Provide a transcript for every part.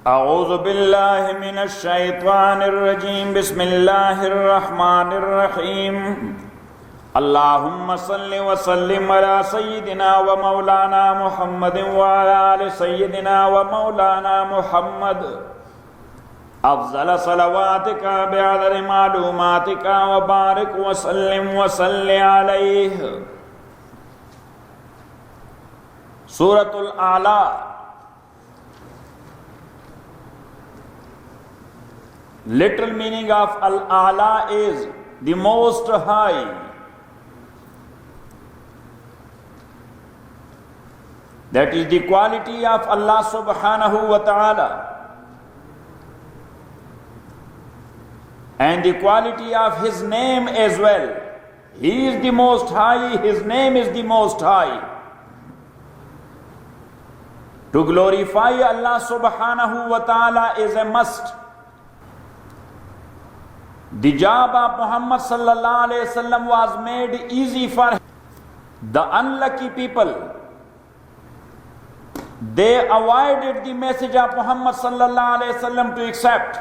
أعوذ بالله من الشيطان الرجيم بسم الله الرحمن الرحيم اللهم صل وسلم على سيدنا ومولانا محمد وعلى آل سيدنا ومولانا محمد أفضل صلواتك بعدد معلوماتك وبارك وسلم وصل عليه. Surah Al-A'la. Literal meaning of Al-A'la is the most high. That is the quality of Allah subhanahu wa ta'ala. And the quality of His name as well. He is the most high, His name is the most high. To glorify Allah subhanahu wa ta'ala is a must. The job of Muhammad sallallahu alayhi wasallam was made easy for the unlucky people. They avoided the message of Muhammad sallallahu alayhi wasallam to accept.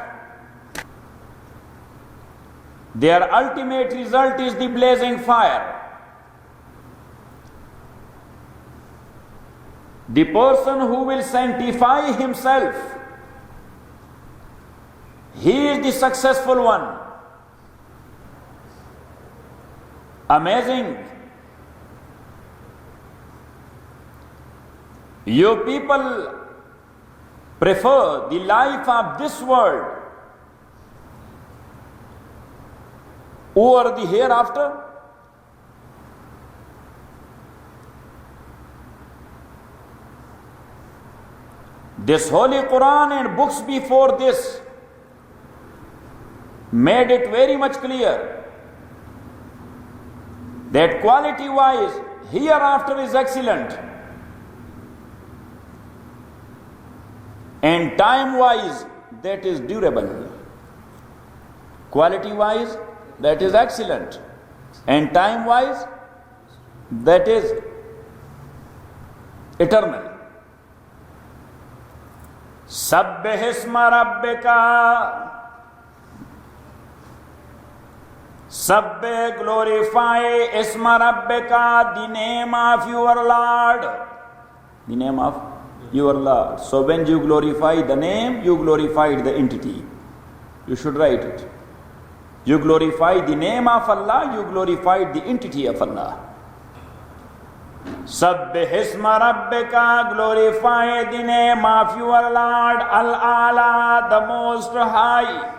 Their ultimate result is the blazing fire. The person who will sanctify himself, he is the successful one. Amazing. You people prefer the life of this world over the hereafter. This Holy Quran and books before this made it very much clear that quality-wise, hereafter is excellent, and time-wise, that is durable. Quality-wise, that is excellent, and time-wise, that is eternal. Sabbih isma rabbika. Sabbih, glorify isma rabbika, the name of your Lord. The name of your Lord. So when you glorify the name, you glorified the entity. You should write it. You glorify the name of Allah, you glorified the entity of Allah. Sabbih isma rabbika, glorify the name of your Lord, Al-A'la, the most high.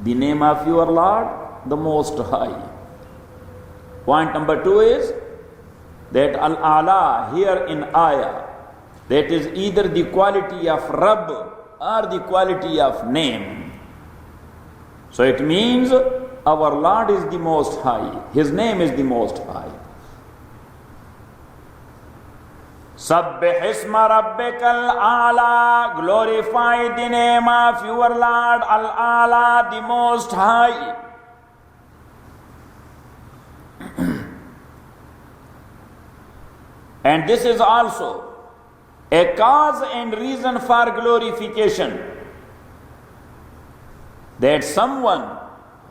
The name of your Lord, the most high. Point number 2 is that Al-A'la here in ayah, that is either the quality of Rabb or the quality of name. So it means our Lord is the most high. His name is the most high. Sabbih isma rabbikal a'la, glorify the name of your Lord, Al-A'la, the most high. And this is also a cause and reason for glorification, that someone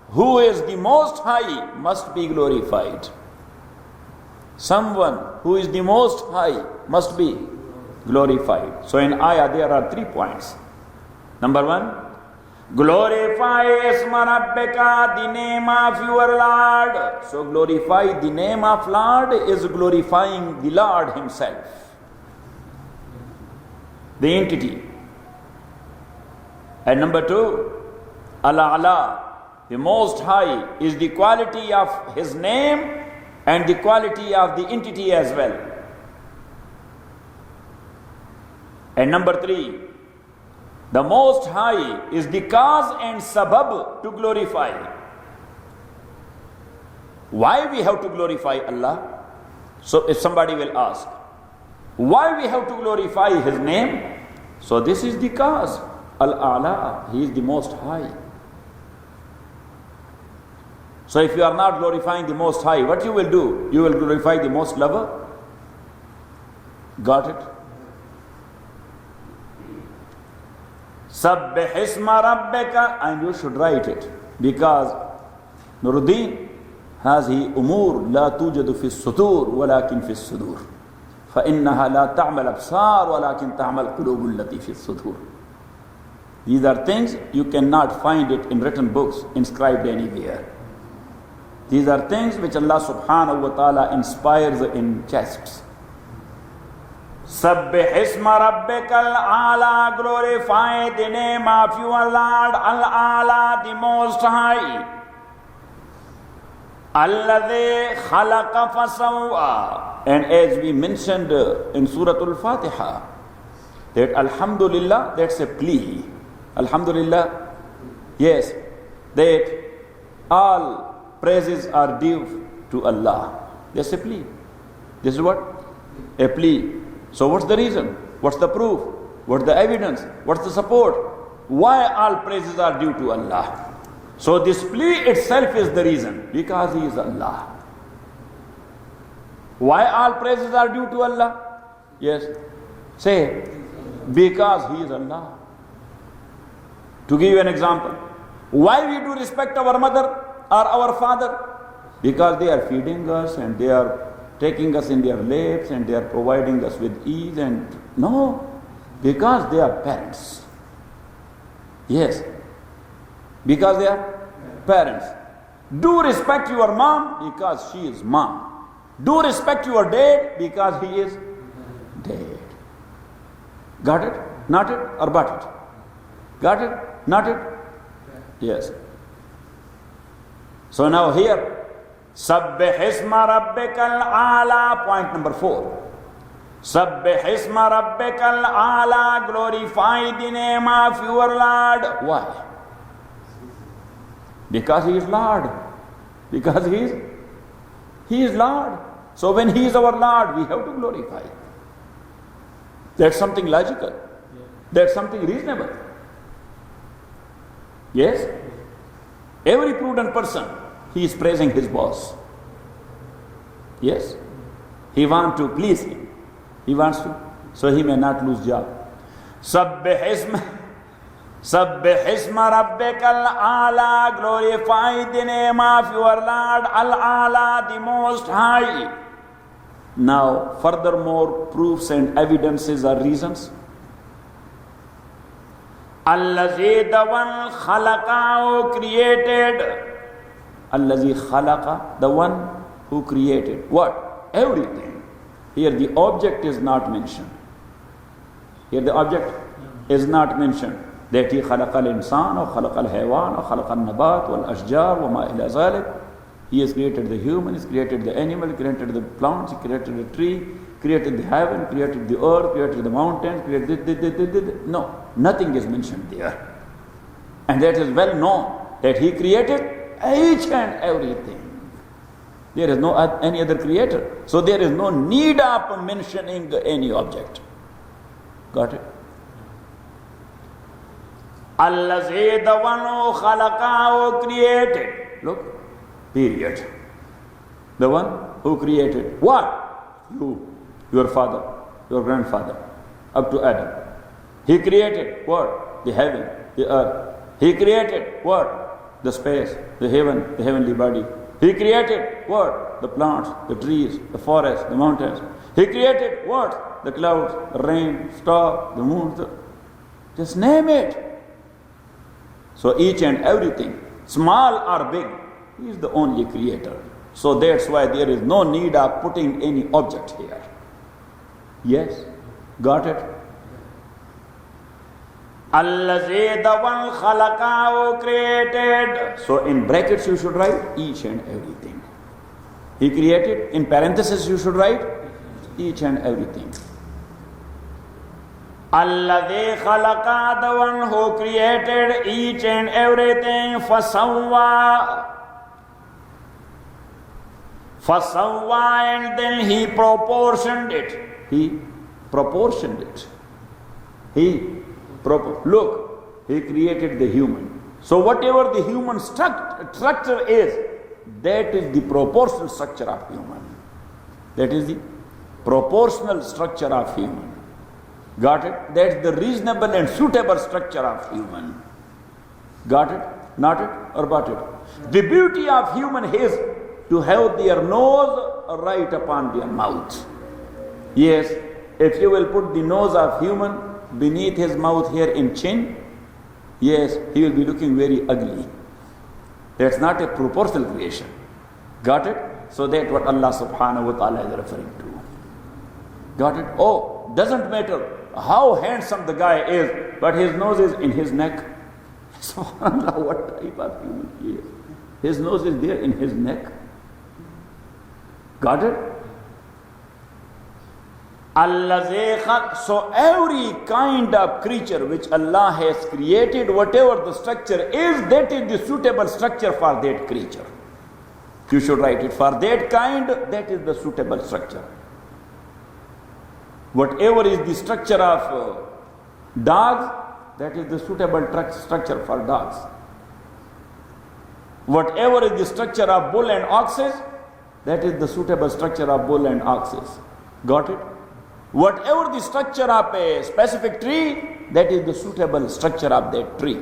who is the most high must be glorified. Someone who is the most high must be glorified. So in ayah there are 3 points. Number 1, glorify isma rabbika, the name of your Lord. So glorify the name of Lord is glorifying the Lord himself, the entity. And number 2, Al-A'la, the most high, is the quality of his name and the quality of the entity as well. And number 3, the most high is the cause and sabab to glorify. Why we have to glorify Allah? So if somebody will ask, why we have to glorify his name? So this is the cause. Al-A'la, he is the most high. So if you are not glorifying the most high, what you will do? You will glorify the most lover. Got it? Sabbih isma rabbika, and you should write it. Because Nuruddin has he umur la tujadu fi sudur walakin fi sudur. فإنها لا تعمل أبصار ولكن تعمل قلوب التي في الصدور. These are things you cannot find it in written books inscribed anywhere. These are things which Allah subhanahu wa ta'ala inspires in chests. Sabbih isma rabbikal a'la, glorify the name of your Lord al-a'la, the most high. Alladhi khalaqa fasawwa. And as we mentioned in Surah Al-Fatiha, that Alhamdulillah, that's a plea. Alhamdulillah, yes, that all praises are due to Allah. That's a plea. This is what? A plea. So what's the reason? What's the proof? What's the evidence? What's the support? Why all praises are due to Allah? So this plea itself is the reason. Because He is Allah. Why all praises are due to Allah? Yes. Say, because He is Allah. To give you an example, why we do respect our mother or our father? Because they are feeding us and they are taking us in their laps and they are providing us with ease and no, because they are parents. Yes. Because they are parents. Do respect your mom because she is mom. Do respect your dad because he is dad. Got it? Not it or but it? Got it? Not it? Yes. So now here, Sabbih isma rabbikal a'la, point number 4. Sabbih isma rabbikal a'la, glorify the name of your Lord. Why? Because He is Lord. Because He is Lord. So when He is our Lord, we have to glorify. That's something logical. That's something reasonable. Yes? Every prudent person, he is praising his boss. Yes? He wants to please him. He wants to. So he may not lose job. Sabbih isma rabbikal a'la, glorify the name of your Lord al-a'la, the most high. Now, furthermore, proofs and evidences are reasons. Allazi, the one khalaqa, who created. Allazi khalaqa, the one who created. What? Everything. Here the object is not mentioned. Here the object is not mentioned. That He khalaqa al-insan, or khalaqa al-haywan, or khalaqa al-nabat, wal-ashjar, wa ma ila zalik. He has created the human, He has created the animal, He created the plants, He created the tree, created the heaven, created the earth, created the mountains, created this. No, nothing is mentioned there. And that is well known that He created each and everything. There is no any other creator. So there is no need of mentioning any object. Got it? Allazi, the one who khalaqa, who created. Look. Period. The one who created what? You, your father, your grandfather, up to Adam. He created what? The heaven, the earth. He created what? The space, the heaven, the heavenly body. He created what? The plants, the trees, the forests, the mountains. He created what? The clouds, the rain, star, the moon. Just name it. So each and everything, small or big, He is the only creator. So that's why there is no need of putting any object here. Yes? Got it? Allazi, the one khalaqa, who created. So in brackets you should write each and everything. He created. In parentheses you should write each and everything. Allazi khalaqa, the one who created each and everything. Fasawwa. Fasawwa, and then He proportioned it. He proportioned it. Look, He created the human. So whatever the human structure is, that is the proportional structure of human. That is the proportional structure of human. Got it? That's the reasonable and suitable structure of human. Got it? Not it or but it? The beauty of human is to have their nose right upon their mouth. Yes, if you will put the nose of human beneath his mouth here in chin, yes, he will be looking very ugly. That's not a proportional creation. Got it? So that's what Allah subhanahu wa ta'ala is referring to. Got it? Oh, doesn't matter how handsome the guy is, but his nose is in his neck. SubhanAllah, what type of human he is? His nose is there in his neck. Got it? So every kind of creature which Allah has created, whatever the structure is, that is the suitable structure for that creature. You should write it. For that kind, that is the suitable structure. Whatever is the structure of dogs, that is the suitable structure for dogs. Whatever is the structure of bull and oxes, that is the suitable structure of bull and oxes. Got it? Whatever the structure of a specific tree, that is the suitable structure of that tree.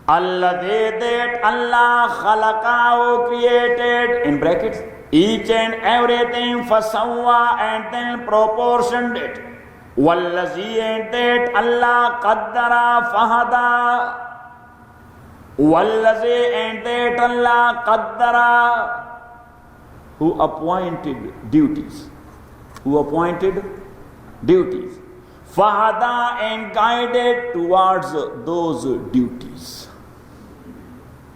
Allah that Allah khalaqahu created, in brackets, each and everything fasawwa and then proportioned it. Wallazi and that Allah qaddara fahada. Wallazi and that Allah qaddara, who appointed duties. Who appointed duties. Fahada and guided towards those duties.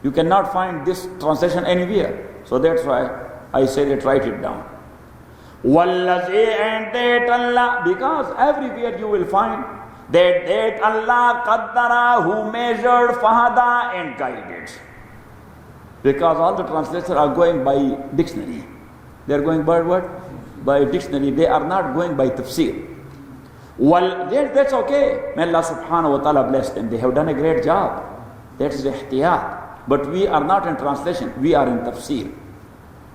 You cannot find this translation anywhere. So that's why I say that write it down. Wallazi and that Allah, because everywhere you will find that Allah qaddara, who measured, fahada and guided. Because all the translators are going by dictionary. They are going by what? By dictionary. They are not going by tafsir. Well, that's okay. May Allah subhanahu wa ta'ala bless them. They have done a great job. That is ihtiyat. But we are not in translation. We are in tafsir.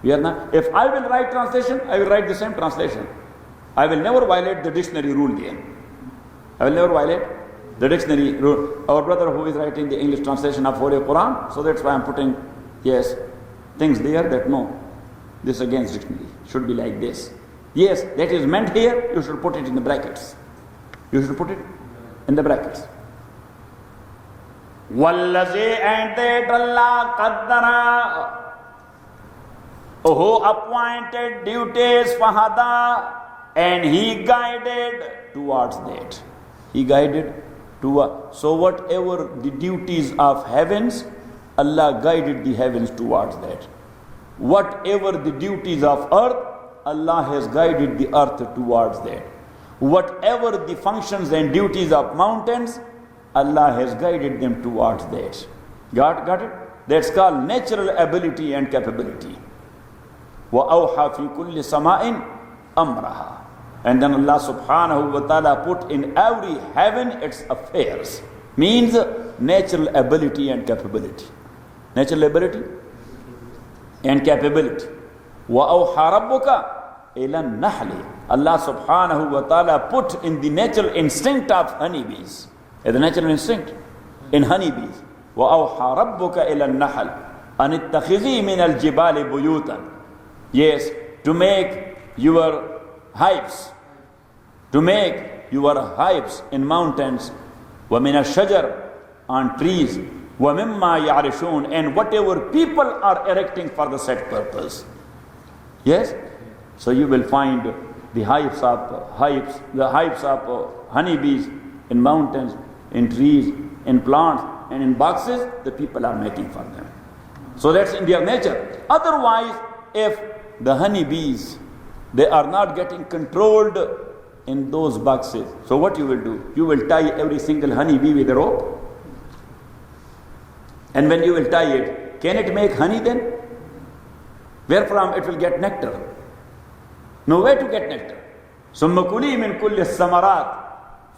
We are not. If I will write translation, I will write the same translation. I will never violate the dictionary rule there. I will never violate the dictionary rule. Our brother who is writing the English translation of Holy Quran, so that's why I'm putting, yes, things there that no, this against dictionary. Should be like this. Yes, that is meant here, you should put it in the brackets. You should put it in the brackets. Wallazi and that Allah qaddara, who appointed duties fahada, and he guided towards that. He guided to so whatever the duties of heavens, Allah guided the heavens towards that. Whatever the duties of earth, Allah has guided the earth towards that. Whatever the functions and duties of mountains, Allah has guided them towards that. Got it? That's called natural ability and capability. وَأَوْحَى فِي كُلِّ سَمَاءٍ أَمْرَهَا. And then Allah subhanahu wa ta'ala put in every heaven its affairs. Means natural ability and capability. Natural ability and capability. وَأَوْحَى رَبُّكَ إِلَى النَّحْلِ. Allah subhanahu wa ta'ala put in the natural instinct of honeybees. The natural instinct in honeybees. وَأَوْحَى رَبُّكَ إِلَى النَّحْلِ أَنِ اتَّخِذِي مِنَ الْجِبَالِ بُيُوتًا. Yes, to make your hives. To make your hives in mountains. وَمِنَ الشَّجَرِ, on trees. وَمِمَّا يَعْرِشُونَ, and whatever people are erecting for the set purpose. Yes? So you will find the hives of honeybees in mountains, in trees, in plants, and in boxes the people are making for them. So that's in their nature. Otherwise, if the honeybees, they are not getting controlled in those boxes, so what you will do? You will tie every single honeybee with a rope. And when you will tie it, can it make honey then? Where from it will get nectar? No way to get nectar. ثُمَّ كُلِي مِنْ كُلِّ الثَّمَرَاتِ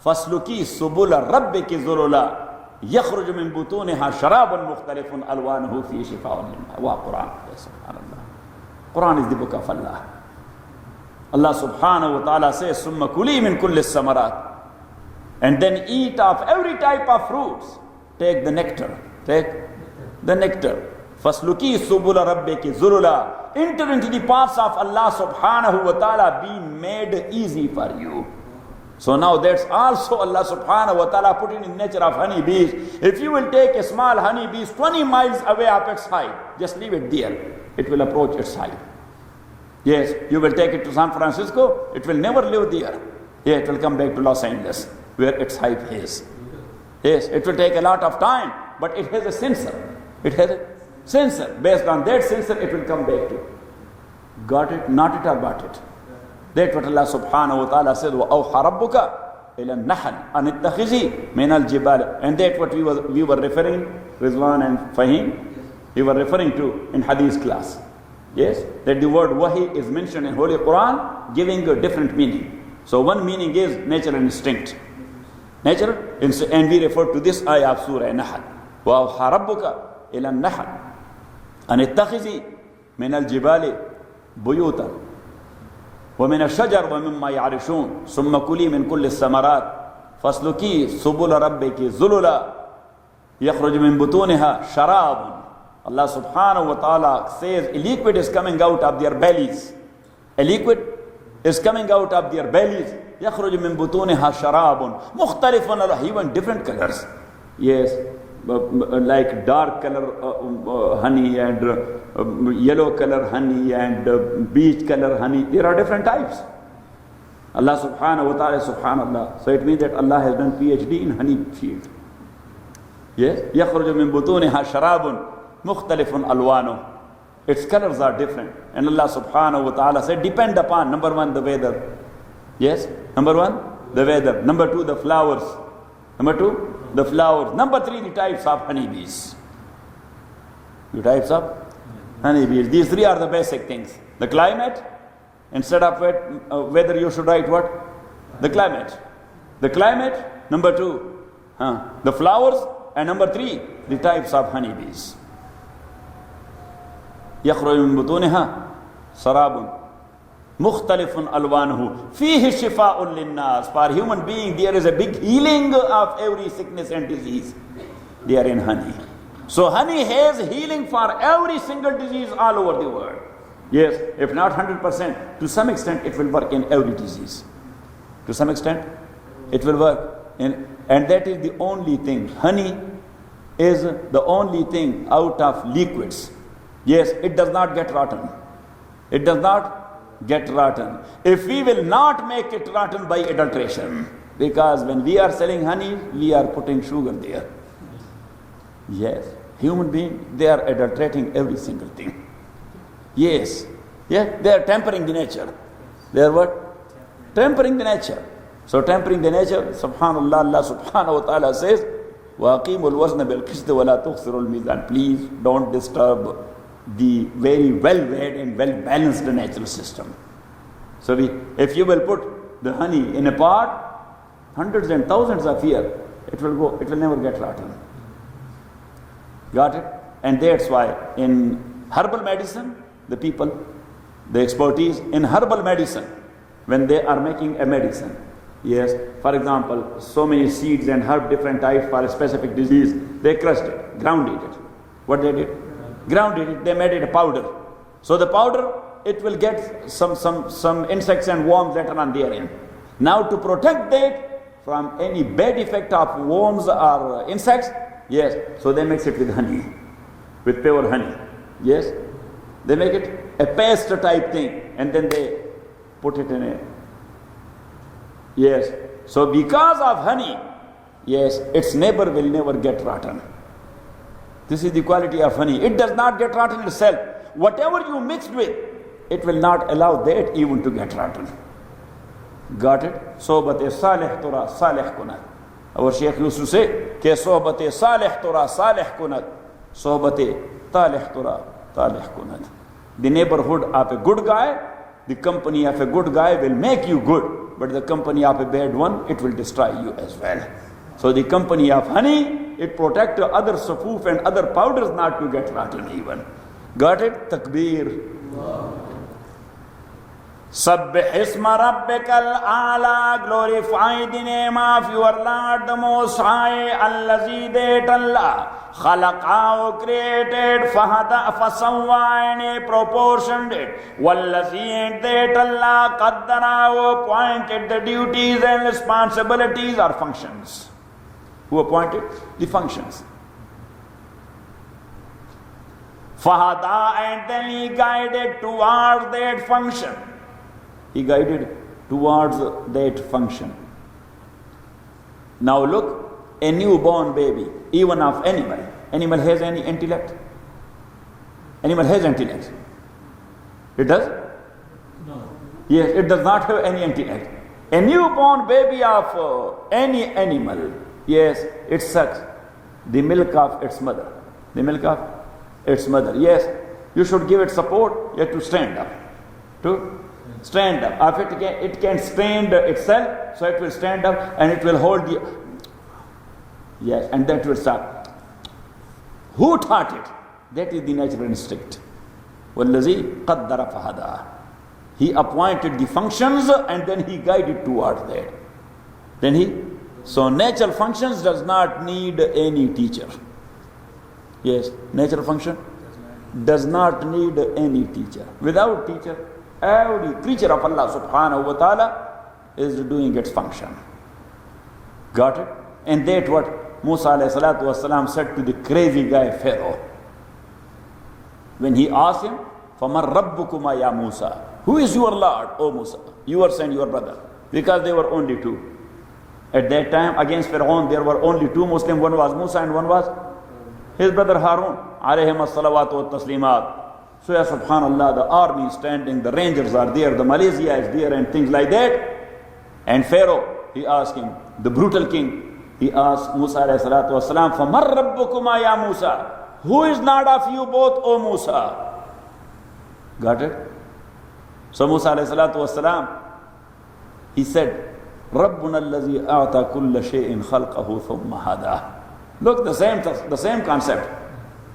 فَاسْلُكِي سُبُلَ رَبِّكِ ذُلُلًا يَخْرُجُ مِنْ بُطُونِهَا شَرَابٌ مُخْتَلِفٌ أَلْوَانُهُ فِيهِ شِفَاءٌ لِلنَّاسِ. Wa Quran. Subhanallah. Quran is the book of Allah. Allah subhanahu wa ta'ala says, Summa kuli min kulli samarat. And then eat of every type of fruits. Take the nectar. Take the nectar. Fasluki subula rabbiki zulula. Enter into the paths of Allah subhanahu wa ta'ala being made easy for you. So now that's also Allah subhanahu wa ta'ala put in the nature of honey bees. If you will take a small honey bees 20 miles away of its height, just leave it there. It will approach its height. Yes, you will take it to San Francisco, it will never live there. Yeah, it will come back to Los Angeles, where its height is. Yes, it will take a lot of time, but it has a sensor. It has a sensor. Based on that sensor, it will come back to. Got it? Not it or got it? That's what Allah subhanahu wa ta'ala said, وَأَوْحَى رَبُّكَ إِلَى النَّحْلِ أَنِ اتَّخِذِي مِنَ الْجِبَالِ. And that's what we were referring, Rizwan and Fahim, we were referring to in Hadith class. Yes, that the word wahi is mentioned in Holy Quran, giving a different meaning. So one meaning is nature and instinct. Nature, and we refer to this ayah of Surah Nahl. وَأَوْحَى رَبُّكَ إِلَى النَّحْلِ أَنِ اتَّخِذِي مِنَ الْجِبَالِ بُيُوتًا ومن الشجر ومما يعرشون ثم كلي من كل الثمرات فاسلكي سبل ربك ذللا يخرج من بطونها شراب. Allah subhanahu wa ta'ala says a liquid is coming out of their bellies. A liquid is coming out of their bellies. يخرج من بطونها شراب مختلف, even different colors. Yes, like dark color honey and yellow color honey and beige color honey. There are different types. Allah subhanahu wa ta'ala, subhanallah. So it means that Allah has done PhD in honey field. Yes, يخرج من بطونها شراب مختلف ألوانه. Its colors are different. And Allah subhanahu wa ta'ala said, depend upon, number one, the weather. Yes, number one, the weather. Number two, the flowers. Number two, the flowers. Number three, the types of honeybees. The types of honeybees. These three are the basic things. The climate, instead of whether you should write what? The climate. The climate, number two, the flowers, and number three, the types of honeybees. يخرج من بطونها سراب مختلف ألوانه فيه شفاء للناس. For human being there is a big healing of every sickness and disease. They are in honey. So honey has healing for every single disease all over the world. Yes, if not 100%, to some extent it will work in every disease. To some extent it will work in, and that is the only thing. Honey is the only thing out of liquids. Yes, it does not get rotten. It does not get rotten. If we will not make it rotten by adulteration, because when we are selling honey, we are putting sugar there. Yes, human beings, they are adulterating every single thing. Yes, yeah, they are tempering the nature. They are what? Tempering the nature. So tempering the nature, subhanallah, Allah subhanahu wa ta'ala says, وَأَقِيمُوا الْوَزْنَ بِالْقِسْطِ وَلَا تُخْسِرُوا الْمِيزَانَ. Please don't disturb the very well-weighed and well-balanced natural system. So if you will put the honey in a pot, hundreds and thousands of years, it will never get rotten. Got it? And that's why in herbal medicine, the expertise in herbal medicine, when they are making a medicine, yes, for example, so many seeds and herb, different types for a specific disease, they crushed it, grounded it. What they did? Grounded it, they made it a powder. So the powder, it will get some insects and worms that are on therein. Now to protect that from any bad effect of worms or insects, yes, so they mix it with honey, with pure honey. Yes, they make it a paste type thing, and then they put it in a, yes. So because of honey, yes, its neighbor will never get rotten. This is the quality of honey. It does not get rotten itself. Whatever you mixed with, it will not allow that even to get rotten. Got it? Sohbat-e salih tura salih kunat. Our Shaykh used to say, Ke sohbat-e salih tura salih kunat, sohbat-e talih tura talih kunat. The neighborhood of a good guy, the company of a good guy will make you good, but the company of a bad one, it will destroy you as well. So the company of honey, it protects other sufoof and other powders not to get rotten even. Got it? Takbir. Sabbih isma rabbikal a'la, glorify the name of your Lord the Most High, Allazi, that Allah khalaqahu, created, fahada, fasawwa, and he proportioned it, wallazi, that Allah qaddarahu, appointed the duties and responsibilities or functions. Who appointed the functions? Fahada, and then he guided towards that function. He guided towards that function. Now look, a newborn baby, even of animal has any intellect? Animal has intellect. It does? No. Yes, it does not have any intellect. A newborn baby of any animal, yes, it sucks the milk of its mother. The milk of its mother. Yes, you should give it support. You have to stand up. Stand up. If it can stand itself, so it will stand up and it will hold the. Yes, and that will start. Who taught it? That is the natural instinct. وَالَّذِي قَدَّرَ فَهَدَى. He appointed the functions and then he guided towards that. So natural functions does not need any teacher. Yes, natural function does not need any teacher. Without teacher, every creature of Allah subhanahu wa ta'ala is doing its function. Got it? And that what Musa alayhi salatu wasalam said to the crazy guy Pharaoh. When he asked him, فَمَنْ رَبُّكُمَا يَا Musa? Who is your Lord, O Musa? Yours and your brother. Because they were only two. At that time, against Pharaoh, there were only two Muslims. One was Musa and one was his brother Harun. Alayhim as-salawatu wa taslimat. So, ya subhanallah, the army is standing, the rangers are there, the Malaysia is there, and things like that. And Pharaoh, he asked him, the brutal king, he asked Musa alayhi salatu wasalam, فَمَنْ رَبُّكُمَا يَا Musa? Who is Lord of you both, O Musa? Got it? So Musa alayhi salatu wasalam, he said, رَبُّنَا الَّذِي أَعْطَى كُلَّ شَيْءٍ خَلْقَهُ ثُمَّ هَدَى. Look, the same concept.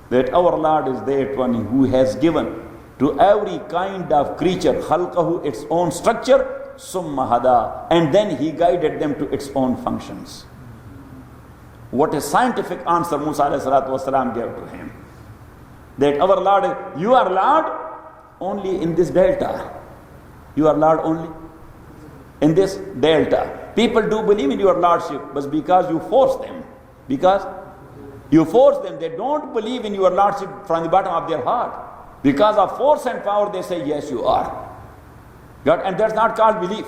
That our Lord is that one who has given to every kind of creature, khalqahu, its own structure, summa hada, and then he guided them to its own functions. What a scientific answer Musa alayhi salatu wasalam gave to him. That our Lord, you are Lord only in this delta. You are Lord only in this delta. People do believe in your Lordship, but because you force them. Because you force them, they don't believe in your Lordship from the bottom of their heart. Because of force and power, they say, yes, you are. God, and that's not called belief.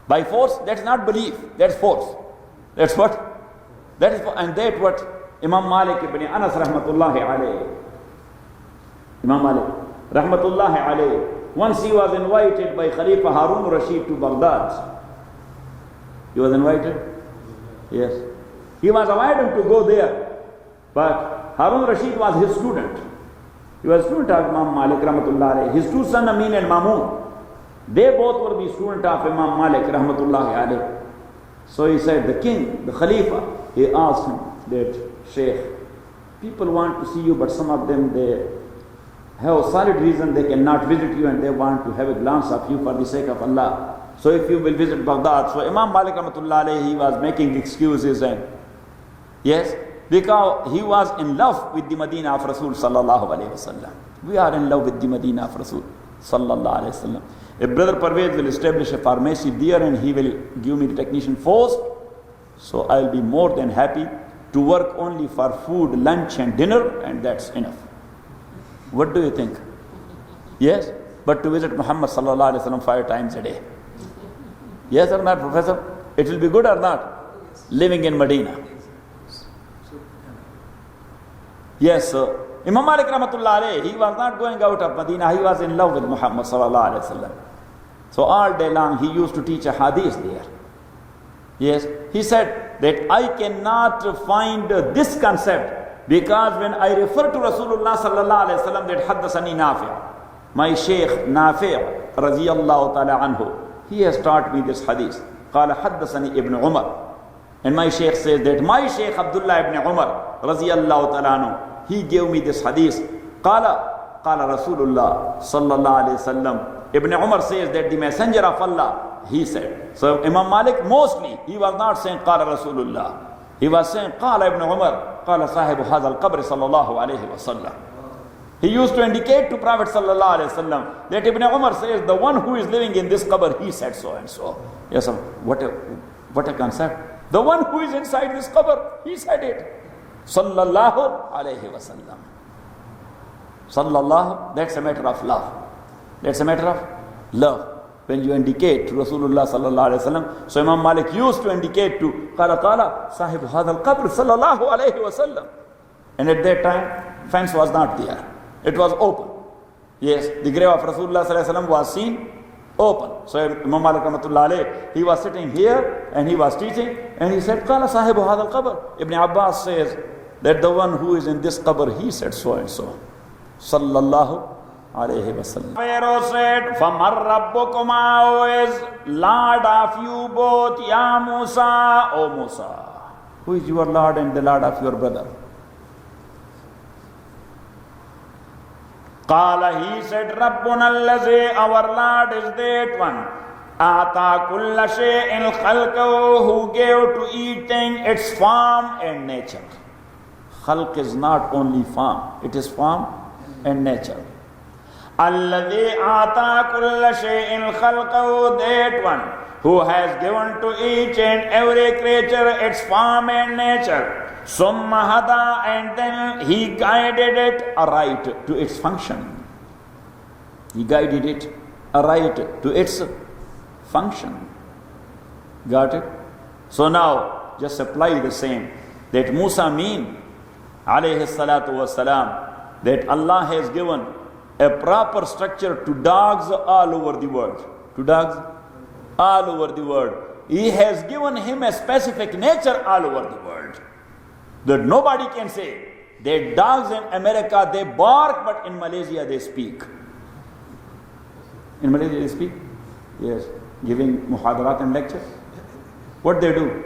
By force, that's not belief, that's force. That's what? That is, and that what Imam Malik ibn Anas rahmatullahi alayhi. Imam Malik rahmatullahi alayhi. Once he was invited by Khalifa Harun Rashid to Baghdad. He was invited? Yes. He was invited to go there. But Harun Rashid was his student. He was a student of Imam Malik rahmatullahi alayhi. His two sons Amin and Mamun, they both were the student of Imam Malik rahmatullahi alayhi. So he said, the king, the Khalifa, he asked him that, Shaykh, people want to see you, but some of them, they have a solid reason they cannot visit you and they want to have a glance of you for the sake of Allah. So if you will visit Baghdad. So Imam Malik rahmatullahi alayhi, he was making excuses and yes, because he was in love with the Medina of Rasul sallallahu alayhi wasallam. We are in love with the Medina of Rasul sallallahu alayhi wasallam. If Brother Parvez will establish a pharmacy there and he will give me the technician post, so I will be more than happy to work only for food, lunch and dinner, and that's enough. What do you think? Yes, but to visit Muhammad sallallahu alayhi wasallam 5 times a day. Yes or not, Professor? It will be good or not? Living in Medina. Yes, sir. Imam Malik rahmatullah alayhi, he was not going out of Medina, he was in love with Muhammad sallallahu alayhi wasallam. So all day long he used to teach a hadith there. Yes, he said that I cannot find this concept because when I refer to Rasulullah sallallahu alayhi wasallam that haddasani Nafi', my Shaykh Nafi' radiyallahu ta'ala anhu, he has taught me this hadith. Qala haddasani Ibn Umar. And my Shaykh says that my Shaykh Abdullah ibn Umar radiyallahu ta'ala anhu, he gave me this hadith. Qala Rasulullah sallallahu alayhi wasallam, Ibn Umar says that the Messenger of Allah, he said. So Imam Malik mostly, he was not saying Qala Rasulullah. He was saying Qala Ibn Umar, Qala Sahibu Hadha al-Qabr sallallahu alayhi wa sallam. He used to indicate to Prophet sallallahu alayhi wa sallam that Ibn Umar says, the one who is living in this qabr, he said so and so. Yes, sir. What a concept. The one who is inside this qabr, he said it. Sallallahu alayhi wa sallam. Sallallahu, that's a matter of love. That's a matter of love. When you indicate to Rasulullah sallallahu alayhi wa sallam, so Imam Malik used to indicate to Qala Sahib Hadha al-Qabr sallallahu alayhi wa sallam. And at that time, fence was not there. It was open. Yes, the grave of Rasulullah sallallahu alayhi wa sallam was seen open. So Imam Malik rahmatullah alayhi, he was sitting here and he was teaching and he said, Qala Sahib Hadha al-Qabr. Ibn Abbas says that the one who is in this qabr, he said so and so. Sallallahu alayhi wa sallam. Pharaoh said, Famar Rabbukuma, who is Lord of you both, Ya Musa, O Musa. Who is your Lord and the Lord of your brother? Qala, he said, Rabbuna allazi, our Lord is that one. Ata kulla shay'in khalqahu, who gave to each thing its form and nature. Khalq is not only form, it is form and nature. Alladhi ata kulla shay'in khalqahu, that one who has given to each and every creature its form and nature. Summa hada, and then he guided it aright to its function. He guided it aright to its function. Got it? So now just apply the same. That Musa mean, alayhi salatu wassalam, that Allah has given a proper structure to dogs all over the world. To dogs all over the world. He has given him a specific nature all over the world. That nobody can say that dogs in America, they bark, but in Malaysia they speak. In Malaysia they speak? Yes. Giving muhadarat and lectures. What they do?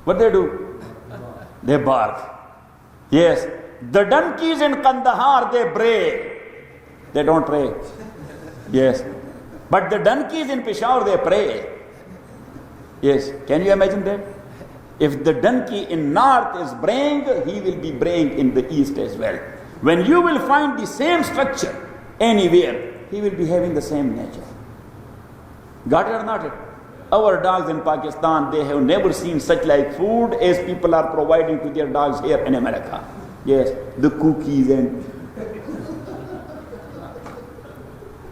What they do? They bark. Yes. The donkeys in Kandahar, they bray. They don't pray. Yes. But the donkeys in Peshawar, they pray. Yes. Can you imagine that? If the donkey in north is braying, he will be braying in the east as well. When you will find the same structure anywhere, he will be having the same nature. Got it or not it? Our dogs in Pakistan, they have never seen such like food as people are providing to their dogs here in America. Yes, the cookies and...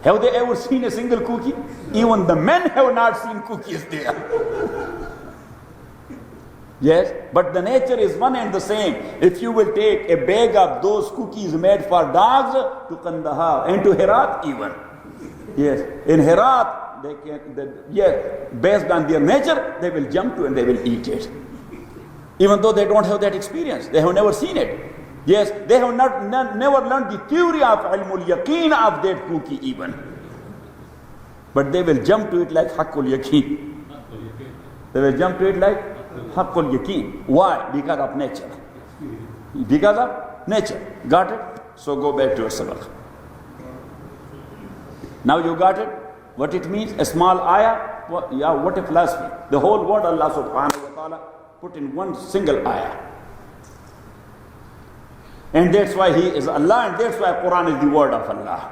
Have they ever seen a single cookie? Even the men have not seen cookies there. Yes, but the nature is one and the same. If you will take a bag of those cookies made for dogs to Kandahar and to Herat even. Yes, in Herat, they can, based on their nature, they will jump to and they will eat it. Even though they don't have that experience, they have never seen it. Yes, they have never learned the theory of ilmul yaqeen of that cookie even. But they will jump to it like haqqul yaqeen. They will jump to it like haqqul yaqeen. Why? Because of nature. Because of nature. Got it? So go back to your sabaq. Now you got it? What it means? A small ayah? What a philosophy. The whole word Allah subhanahu wa ta'ala put in one single ayah. And that's why He is Allah, and that's why Quran is the word of Allah.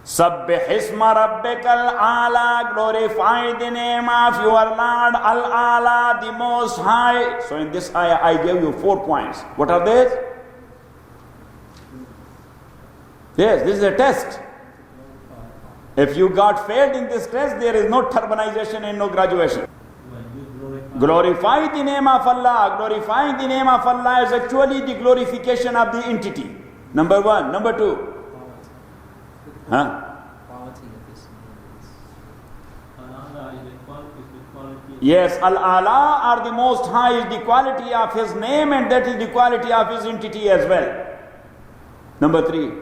Sabbih isma rabbikal a'la, glorify the name of your Lord, al-a'la, the most high. So in this ayah I gave you 4 points. What are these? Yes, this is a test. If you got failed in this test, there is no turbanization and no graduation. Glorify the name of Allah. Glorifying the name of Allah is actually the glorification of the entity. Number 1. Number 2. Yes, Al-Ala are the most high is the quality of His name, and that is the quality of His entity as well. Number 3.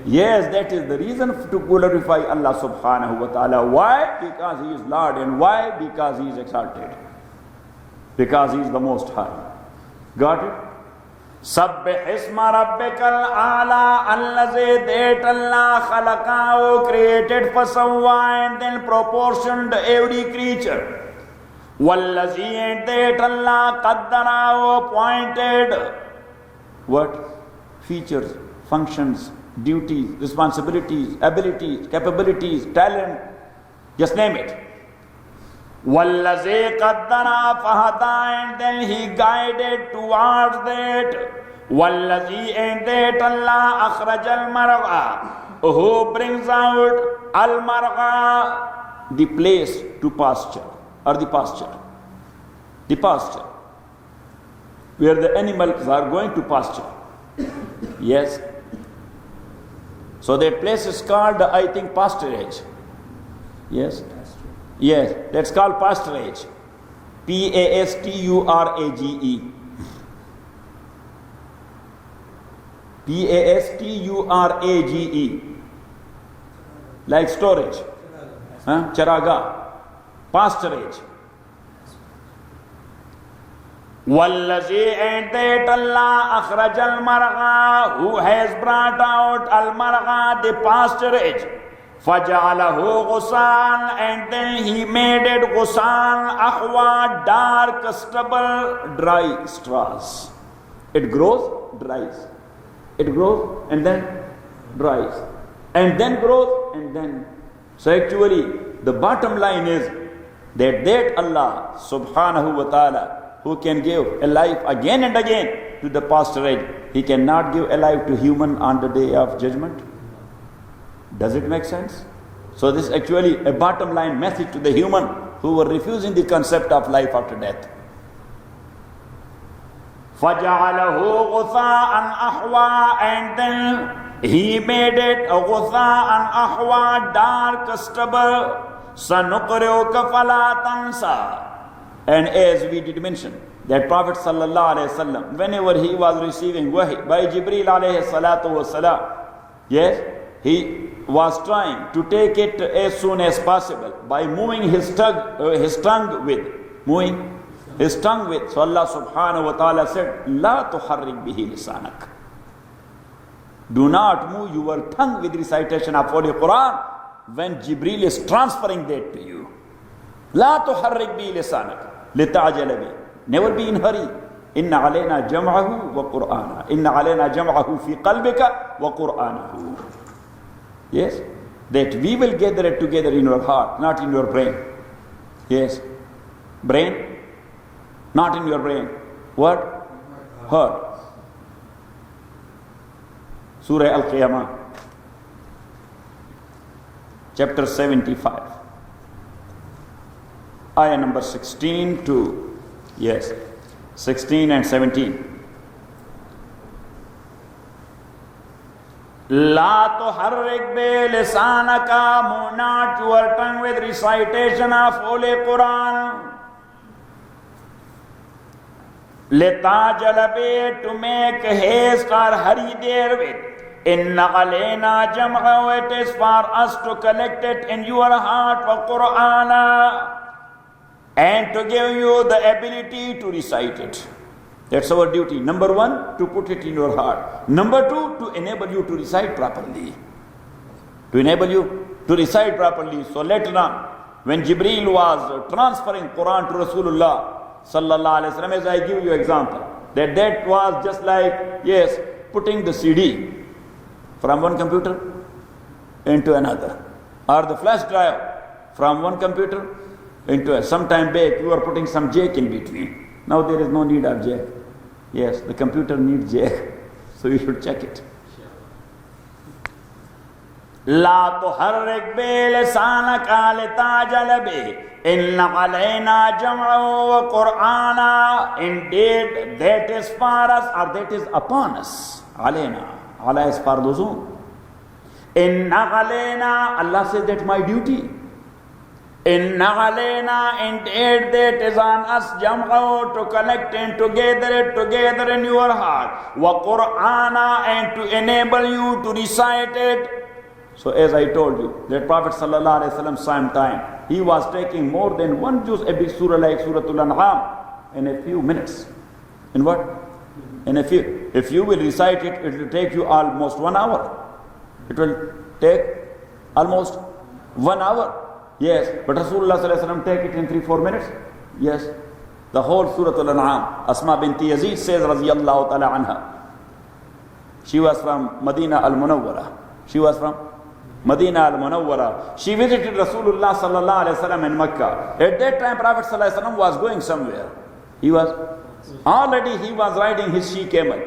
Yes, that is the reason to glorify Allah subhanahu wa ta'ala. Why? Because He is Lord. And why? Because He is exalted. Because He is the most high. Got it? Sabbih isma rabbikal a'la allazi that Allah khalaqahu created fasawwa and then proportioned every creature. Wallazi and that Allah qaddarahu pointed what? Features, functions, duties, responsibilities, abilities, capabilities, talent, just name it. Wallazi qaddara fahada and then he guided towards that. Wallazi and that Allah akhraj al-mar'a who brings out al-mar'a the place to pasture or the pasture. The pasture where the animals are going to pasture. Yes. So that place is called, I think, pasturage. Yes. Yes, that's called pasturage. Pasturage. Pasturage. Like storage. Charaga. Pasturage. Wallazi and that Allah akhraj al-mar'a who has brought out al-mar'a the pasturage. Faja'alahu ghusan and then he made it ghusan ahwa dark stubble dry straws. It grows, dries. It grows and then dries. And then grows and then. So actually the bottom line is that Allah subhanahu wa ta'ala who can give a life again and again to the pasturage, he cannot give a life to human on the day of judgment. Does it make sense? So this is actually a bottom line message to the human who were refusing the concept of life after death. فَجَعَلَهُ غُثَاءً أَحْوَى and then he made it a غُثَاءً أَحْوَى dark stubble. سَنُقْرِئُكَ فَلَا تَنْسَى. And as we did mention, that Prophet sallallahu alaihi wasallam, whenever he was receiving wahi by Jibreel alayhi salatu wasalam, yes, he was trying to take it as soon as possible by moving his tongue with. So Allah subhanahu wa ta'ala said, La tuharrik bihi lisanak. Do not move your tongue with recitation of Holy Quran when Jibreel is transferring that to you. La tuharrik bihi lisanak. لِتَعْجَلَ بِهِ. Never be in hurry. إِنَّ عَلَيْنَا جَمْعَهُ وَقُرْآنَهُ. إِنَّ عَلَيْنَا جَمْعَهُ فِي قَلْبِكَ وَقُرْآنَهُ. Yes, that we will gather it together in your heart, not in your brain. Yes, brain, not in your brain. What? Heart. Surah Al-Qiyamah, chapter 75. Ayah number 16 to, 16 and 17. La tuharrik bi lisanaka, move not your tongue with recitation of Holy Quran. Litajala bi, to make haste or hurry therewith. Inna alayna jam'ahu, it is for us to collect it in your heart for Qur'ana. And to give you the ability to recite it. That's our duty. Number one, to put it in your heart. Number two, to enable you to recite properly. To enable you to recite properly. So later on, when Jibreel was transferring Quran to Rasulullah sallallahu alaihi wasallam, as I give you example, that was just like, putting the CD from one computer into another. Or the flash drive from one computer into some time back, we were putting some jack in between. Now there is no need of jack. Yes, the computer needs jack. So you should check it. La tuharrik bi lisanaka litajala bi. Inna alayna jam'ahu wa Qur'ana. Indeed, that is for us, or that is upon us. Alayna. Allah is for those whom. Inna alayna. Allah says that's my duty. Inna alayna, indeed that is on us, jam'ahu, to collect and to gather it together in your heart. Wa Qur'ana, and to enable you to recite it. So as I told you, that Prophet sallallahu alaihi wasallam sometime, he was taking more than one juz, a big surah like Surah Al-An'am, in a few minutes. In what? In a few. If you will recite it, it will take you almost 1 hour. It will take almost 1 hour. Yes, but Rasulullah sallallahu alaihi wasallam take it in 3-4 minutes. Yes, the whole Surah Al-An'am. Asma binti Yazid says, radiyallahu ta'ala anha. She was from Medina al-Munawwara. She visited Rasulullah sallallahu alaihi wasallam in Mecca. At that time, Prophet sallallahu alaihi wasallam was going somewhere. He was riding his she camel.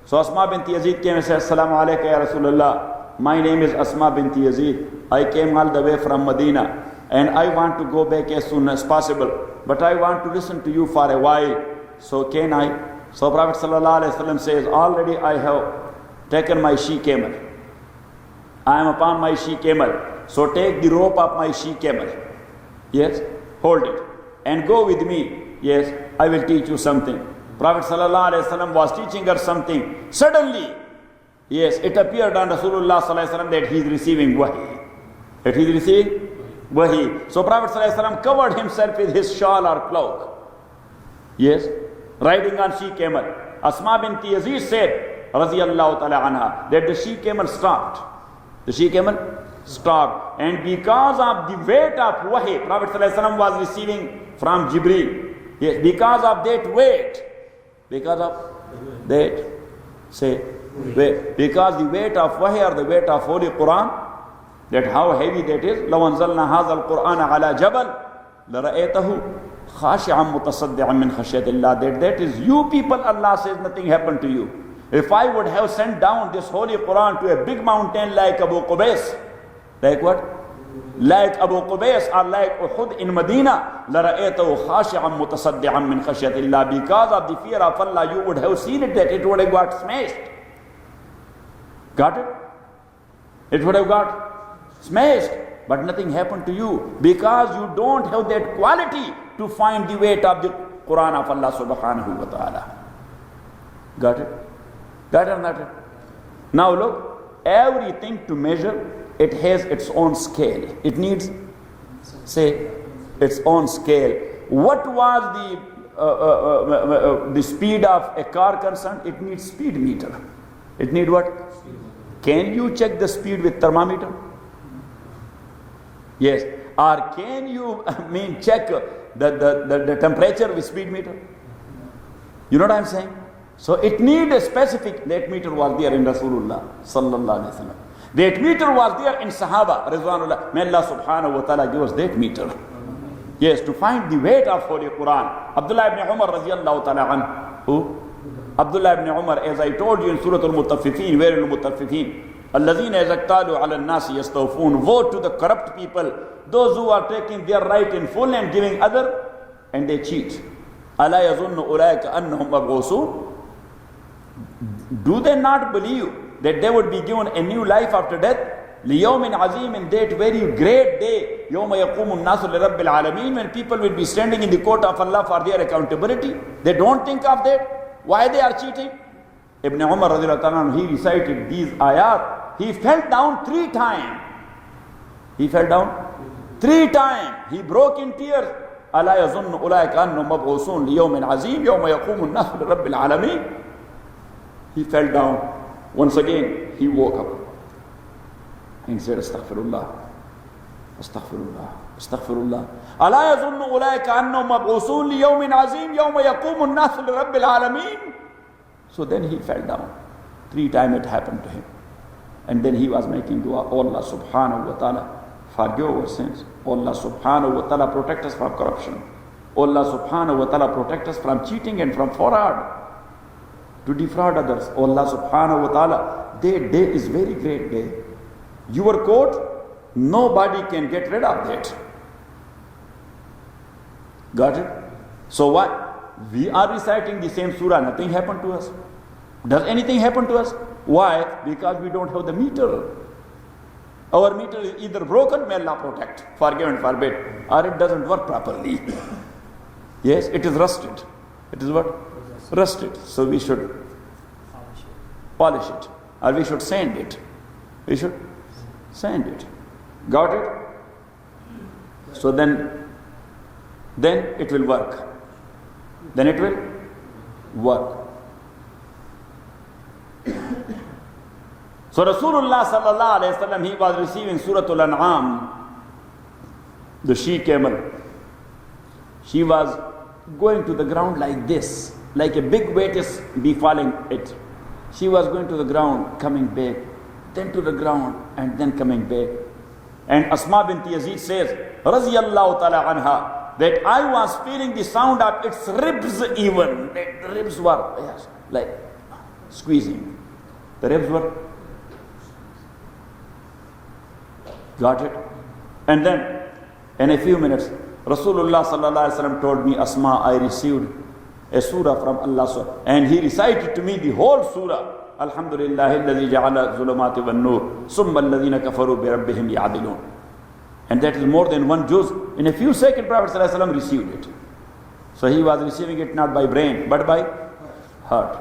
So Asma binti Yazid came and said, Assalamu alaikum ya Rasulullah. My name is Asma binti Yazid. I came all the way from Medina and I want to go back as soon as possible. But I want to listen to you for a while. So can I? So Prophet sallallahu alaihi wasallam says, already I have taken my she camel. I am upon my she camel. So take the rope of my she camel. Yes, hold it and go with me. Yes, I will teach you something. Prophet sallallahu alaihi wasallam was teaching her something. Suddenly, yes, it appeared on Rasulullah sallallahu alaihi wasallam that he is receiving wahi. So Prophet sallallahu alaihi wasallam covered himself with his shawl or cloak. Yes, riding on she camel. Asma binti Yazid said, radiyallahu ta'ala anha, that the she camel stopped. And because of the weight of wahi, Prophet sallallahu alaihi wasallam was receiving from Jibreel. Yes, because of that weight, because the weight of wahi or the weight of Holy Quran, that how heavy that is. لو أنزلنا هذا القرآن على جبل لرأيته خاشعا متصدعا من خشية الله. That is you people. Allah says nothing happened to you. If I would have sent down this Holy Quran to a big mountain like Abu Qubais, like what? Like Abu Qubais or like Uhud in Medina, لَرَأَيْتَهُ خَاشِعًا مُتَصَدِّعًا مِنْ خَشْيَةِ اللَّهِ. Because of the fear of Allah, you would have seen it, that it would have got smashed. Got it? It would have got smashed. But nothing happened to you because you don't have that quality to find the weight of the Quran of Allah subhanahu wa ta'ala. Got it? Got it or not? Now look, everything to measure, it has its own scale. It needs, say, its own scale. What was the speed of a car concerned? It needs speed meter. It need what? Can you check the speed with thermometer? Yes. Or can you check the temperature with speed meter? You know what I'm saying? So it need a specific, that meter was there in Rasulullah sallallahu alaihi wasallam. That meter was there in Sahaba, Rizwanullah. May Allah subhanahu wa ta'ala give us that meter. Yes, to find the weight of Holy Quran. Abdullah ibn Umar radiallahu ta'ala anhu. Who? Abdullah ibn Umar, as I told you in Surah Al-Mutaffifin, where Al-Mutaffifin? الَّذِينَ إِذَا اكْتَالُوا عَلَى النَّاسِ يَسْتَوْفُونَ. Woe to the corrupt people, those who are taking their right in full and giving other, and they cheat. أَلَا يَظُنُّ أُولَٰئِكَ أَنَّهُمْ مَبْعُوثُونَ. Do they not believe that they would be given a new life after death? لِيَوْمٍ عَظِيمٍ, in that very great day, يَوْمَ يَقُومُ النَّاسُ لِرَبِّ الْعَالَمِينَ, when people will be standing in the court of Allah for their accountability. They don't think of that. Why they are cheating? Ibn Umar radiallahu anhu, he recited these ayat. He fell down 3 times. He broke in tears. أَلَا يَظُنُّ أُولَٰئِكَ أَنَّهُمْ مَبْعُوثُونَ لِيَوْمٍ عَظِيمٍ يَوْمَ يَقُومُ النَّاسُ لِرَبِّ الْعَالَمِينَ. He fell down. Once again, he woke up and said, Astaghfirullah, Astaghfirullah, Astaghfirullah. أَلَا يَظُنُّ أُولَٰئِكَ أَنَّهُمْ مَبْعُوثُونَ لِيَوْمٍ عَظِيمٍ يَوْمَ يَقُومُ النَّاسُ لِرَبِّ الْعَالَمِينَ. So then he fell down. 3 times it happened to him. And then he was making dua, oh Allah subhanahu wa ta'ala, forgive our sins. Oh Allah subhanahu wa ta'ala, protect us from corruption. Oh Allah subhanahu wa ta'ala, protect us from cheating and from fraud, to defraud others. Oh Allah subhanahu wa ta'ala, that day is very great day. Your court, nobody can get rid of that. Got it? So what? We are reciting the same surah, nothing happened to us. Does anything happen to us? Why? Because we don't have the meter. Our meter is either broken, may Allah protect, forgive and forbid, or it doesn't work properly. Yes, it is rusted. It is what? Rusted. So we should polish it, or we should sand it. We should sand it. Got it? So then it will work. Then it will work. So Rasulullah sallallahu alayhi wasallam, he was receiving Surah Al-An'am, the she camel. She was going to the ground like this, like a big weight is befalling it. She was going to the ground, coming back, then to the ground, and then coming back. And Asma bint Yazid says, Raziyallahu ta'ala anha, that I was feeling the sound of its ribs even. The ribs were, yes, like squeezing. The ribs were, got it? And then, in a few minutes, Rasulullah sallallahu alaihi wasallam told me, Asma, I received a surah from Allah, and he recited to me the whole surah. Alhamdulillah alladhi ja'ala zulumati wan nur summa alladhina kafaru bi rabbihim ya'dilun. And that is more than one juz. In a few seconds, Prophet sallallahu alaihi wasallam received it. So he was receiving it not by brain, but by heart.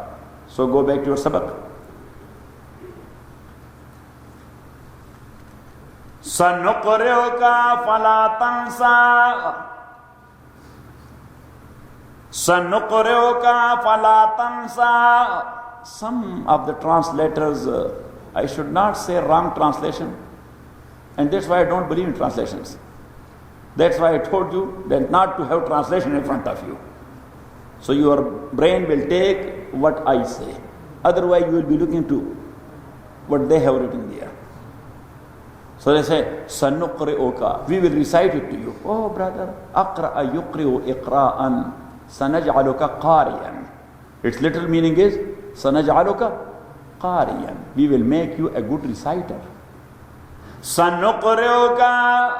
So go back to your sabaq. سَنُقْرِئُكَ فَلَا تَنْسَى سَنُقْرِئُكَ فَلَا تَنْسَى. Some of the translators, I should not say wrong translation, and that's why I don't believe in translations. That's why I told you that not to have translation in front of you. So your brain will take what I say. Otherwise you will be looking to what they have written there. So they say, Sanuqri'uka, we will recite it to you. Oh brother, Aqra'a yuqri'u iqra'an, Sanaj'aluka qariyan. Its literal meaning is, Sanaj'aluka qariyan. We will make you a good reciter. Sanuqri'uka,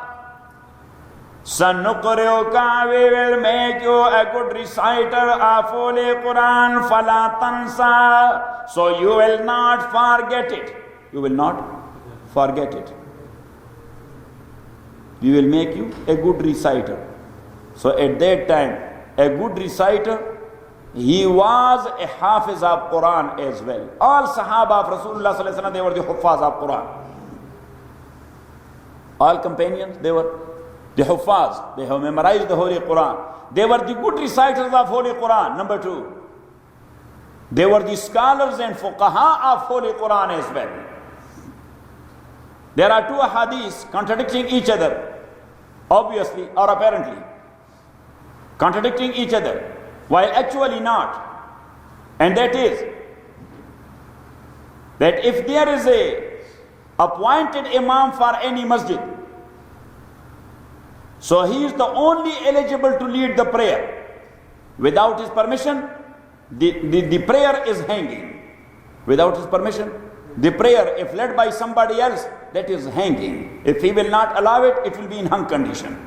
Sanuqri'uka, we will make you a good reciter of Holy Quran, Fala tansa. So you will not forget it. You will not forget it. We will make you a good reciter. So at that time, a good reciter, he was a hafiz of Quran as well. All Sahaba of Rasulullah sallallahu alaihi wasallam, they were the huffaz of Quran. All companions, they were the huffaz. They have memorized the Holy Quran. They were the good reciters of Holy Quran. Number two, they were the scholars and fuqaha of Holy Quran as well. There are two hadiths contradicting each other, obviously or apparently. Contradicting each other, while actually not. And that is, that if there is a appointed imam for any masjid, so he is the only eligible to lead the prayer. Without his permission, the prayer is hanging. Without his permission, the prayer, if led by somebody else, that is hanging. If he will not allow it, it will be in hung condition.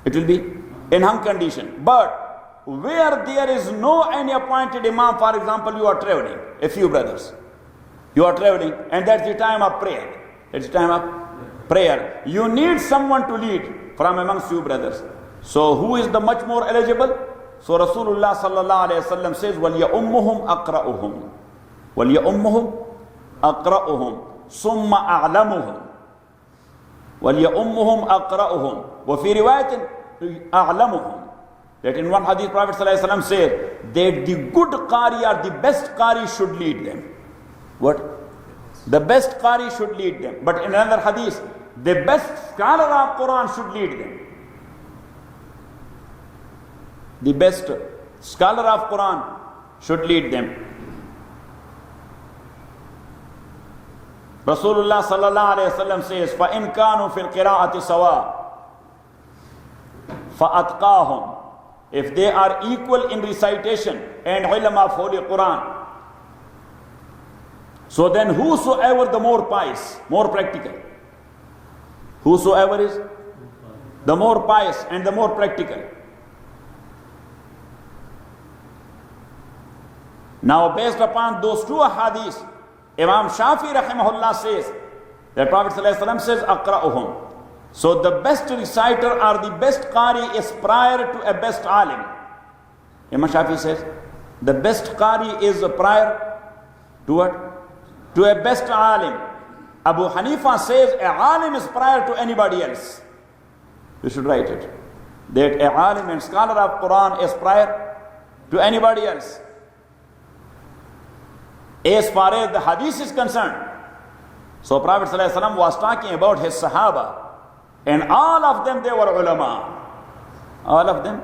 It will be in hung condition. But where there is no any appointed imam, for example, you are traveling, a few brothers, you are traveling, and that's the time of prayer. It's the time of prayer. You need someone to lead from amongst you brothers. So who is the much more eligible? So Rasulullah sallallahu alaihi wasallam says, وَلْيَأُمُّهُمْ أَقْرَأُهُمْ وَلْيَأُمُّهُمْ أَقْرَأُهُمْ ثُمَّ أَعْلَمُهُمْ وَلْيَأُمُّهُمْ أَقْرَأُهُمْ وَفِي رِوَايَةٍ أَعْلَمُهُمْ. That in one hadith, Prophet sallallahu alaihi wasallam said that the good qari or the best qari should lead them. What? The best qari should lead them. But in another hadith, the best scholar of Quran should lead them. The best scholar of Quran should lead them. Rasulullah sallallahu alayhi wa sallam says, فَإِنْ كَانُوا فِي الْقِرَاءَةِ سَوَاءً فَأَتْقَاهُمْ. If they are equal in recitation and ilm of Holy Quran, so then whosoever the more pious, more practical, whosoever is the more pious and the more practical. Now based upon those two hadiths, Imam Shafi rahimahullah says that Prophet ﷺ says Aqra'uhum. So the best reciter or the best qari is prior to a best alim. Imam Shafi says the best qari is prior to what? To a best alim. Abu Hanifa says a alim is prior to anybody else. You should write it. That a alim and scholar of Quran is prior to anybody else. As far as the hadith is concerned, So Prophet ﷺ was talking about his Sahaba, and all of them, they were ulama. All of them,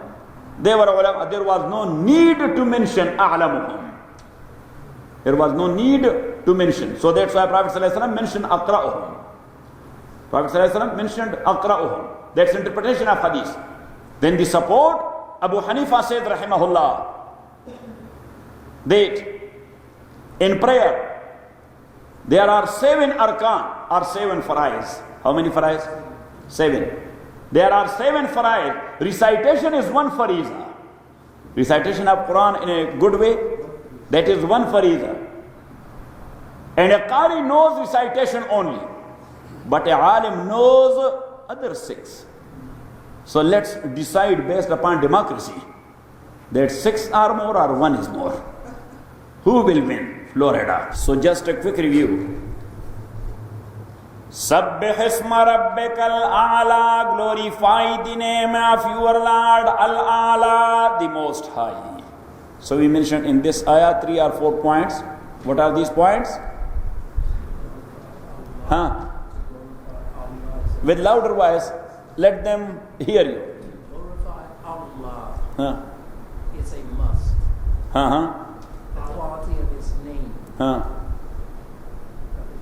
they were ulama. There was no need to mention a'lamuhum. There was no need to mention. So that's why Prophet ﷺ mentioned aqra'uhum. Prophet ﷺ mentioned aqra'uhum. That's interpretation of hadith. Then the support, Abu Hanifa said, rahimahullah, that in prayer, there are 7 arkan or 7 farais. How many farais? 7. There are 7 farais. Recitation is 1 fariza. Recitation of Quran in a good way, that is 1 fariza. And a qari knows recitation only, but a alim knows other 6. So let's decide based upon democracy that 6 are more or 1 is more. Who will win? Florida. So just a quick review. Sabbih isma rabbikal a'la, glorify the name of your Lord al-a'la, the most high. So we mentioned in this ayah 3 or 4 points. What are these points? With louder voice, let them hear you. Glorify Allah. It's a must. The quality of His name. To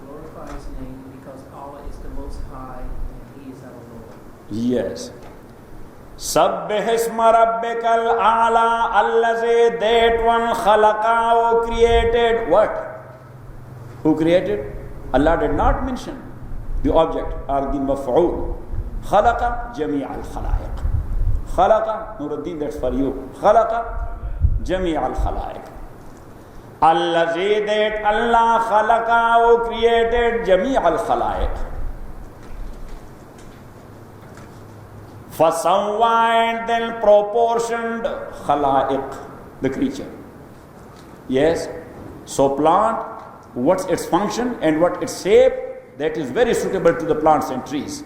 glorify His name because Allah is the Most High and He is our Lord. Yes. Sabbih isma rabbikal a'la, allazi, that one, khalaqa, who created what? Who created? Allah did not mention the object or the maf'ul. Khalaqa jami' al-khalaiq. Khalaqa, Nuruddin, that's for you. Khalaqa jami' al-khalaiq. Allazi, that Allah, khalaqa, who created jami' al-khalaiq. Fasawwa, and then proportioned khalaiq, the creature. Yes. So plant, what's its function and what its shape, that is very suitable to the plants and trees.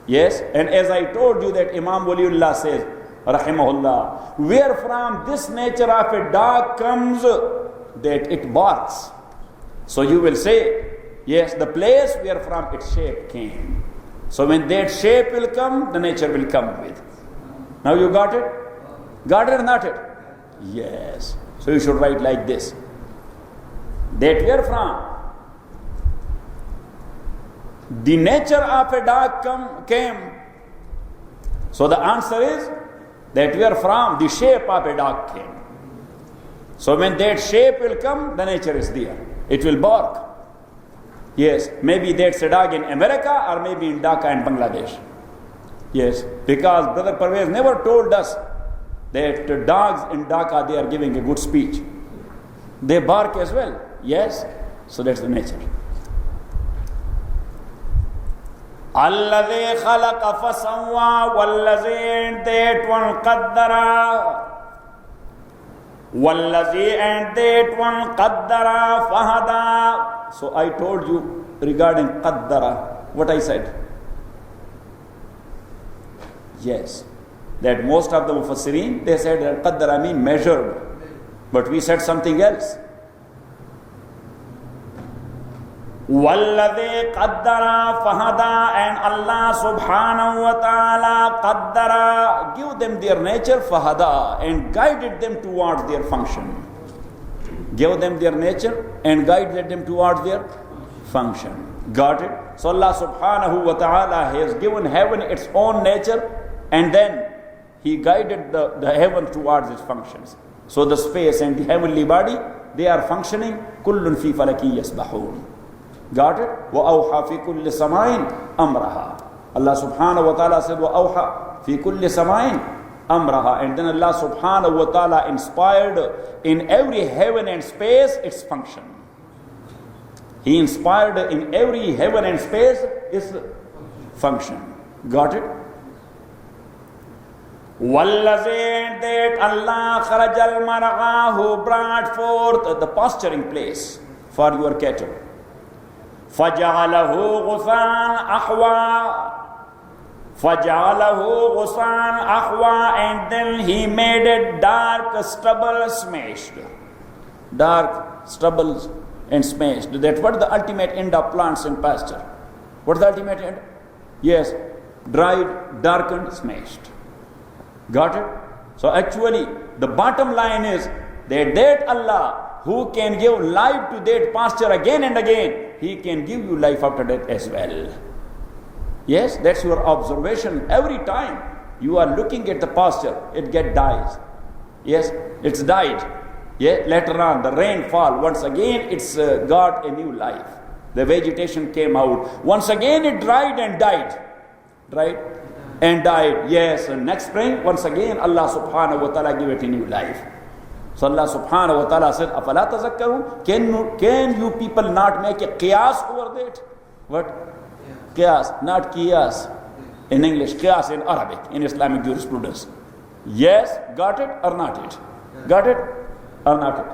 Yes. And as I told you that Imam Waliullah says, rahimahullah, where from this nature of a dog comes that it barks. So you will say, yes, the place where from its shape came. So when that shape will come, the nature will come with. Now you got it? Got it or not it? Yes. So you should write like this. That where from the nature of a dog came. So the answer is that where from the shape of a dog came. So when that shape will come, the nature is there. It will bark. Yes, maybe that's a dog in America or maybe in Dhaka and Bangladesh. Yes, because Brother Parvez never told us that dogs in Dhaka, they are giving a good speech. They bark as well. Yes, so that's the nature. Alladhi khalaqa fasawwa, wallazi, that one qaddara, wallazi, and that one qaddara fahada. So I told you regarding qaddara, what I said. Yes, that most of the mufassirin, they said that qaddara mean measured, but we said something else. Walladhi qaddara fahada, and Allah subhanahu wa ta'ala qaddara, give them their nature fahada, and guided them towards their function. Give them their nature and guided them towards their function. Got it? So Allah subhanahu wa ta'ala has given heaven its own nature, and then He guided the heaven towards its functions. So the space and the heavenly body, they are functioning. Kullun fi falaki yasbahun. Got it? وَأَوْحَى فِي كُلِّ سَمَاءٍ أَمْرَهَا. Allah subhanahu wa ta'ala said, وَأَوْحَى فِي كُلِّ سَمَاءٍ أَمْرَهَا. And then Allah subhanahu wa ta'ala inspired in every heaven and space its function. He inspired in every heaven and space its function. Got it? وَالَّذِي, that Allah خَرَجَ الْمَرْعَى, who brought forth the pasturing place for your cattle. فَجَعَلَهُ غُثَاءً أَحْوَى, فَجَعَلَهُ غُثَاءً أَحْوَى, and then He made it dark stubble smashed. Dark stubble and smashed. That's what the ultimate end of plants and pasture. What's the ultimate end? Yes, dried, darkened, smashed. Got it? So actually, the bottom line is that Allah who can give life to that pasture again and again, He can give you life after death as well. Yes, that's your observation every time you are looking at the pasture, it dies. Yes, it's died. Yeah, later on, the rainfall, once again, it's got a new life. The vegetation came out. Once again, it dried and died. Right? And died. Yes, and next spring, once again, Allah subhanahu wa ta'ala give it a new life. So Allah subhanahu wa ta'ala said, أَفَلَا تَذَكَّرُونَ Can you people not make a qiyas over that? What? Qiyas, not qiyas. In English, qiyas in Arabic, in Islamic jurisprudence. Yes, got it or not it? Got it or not it?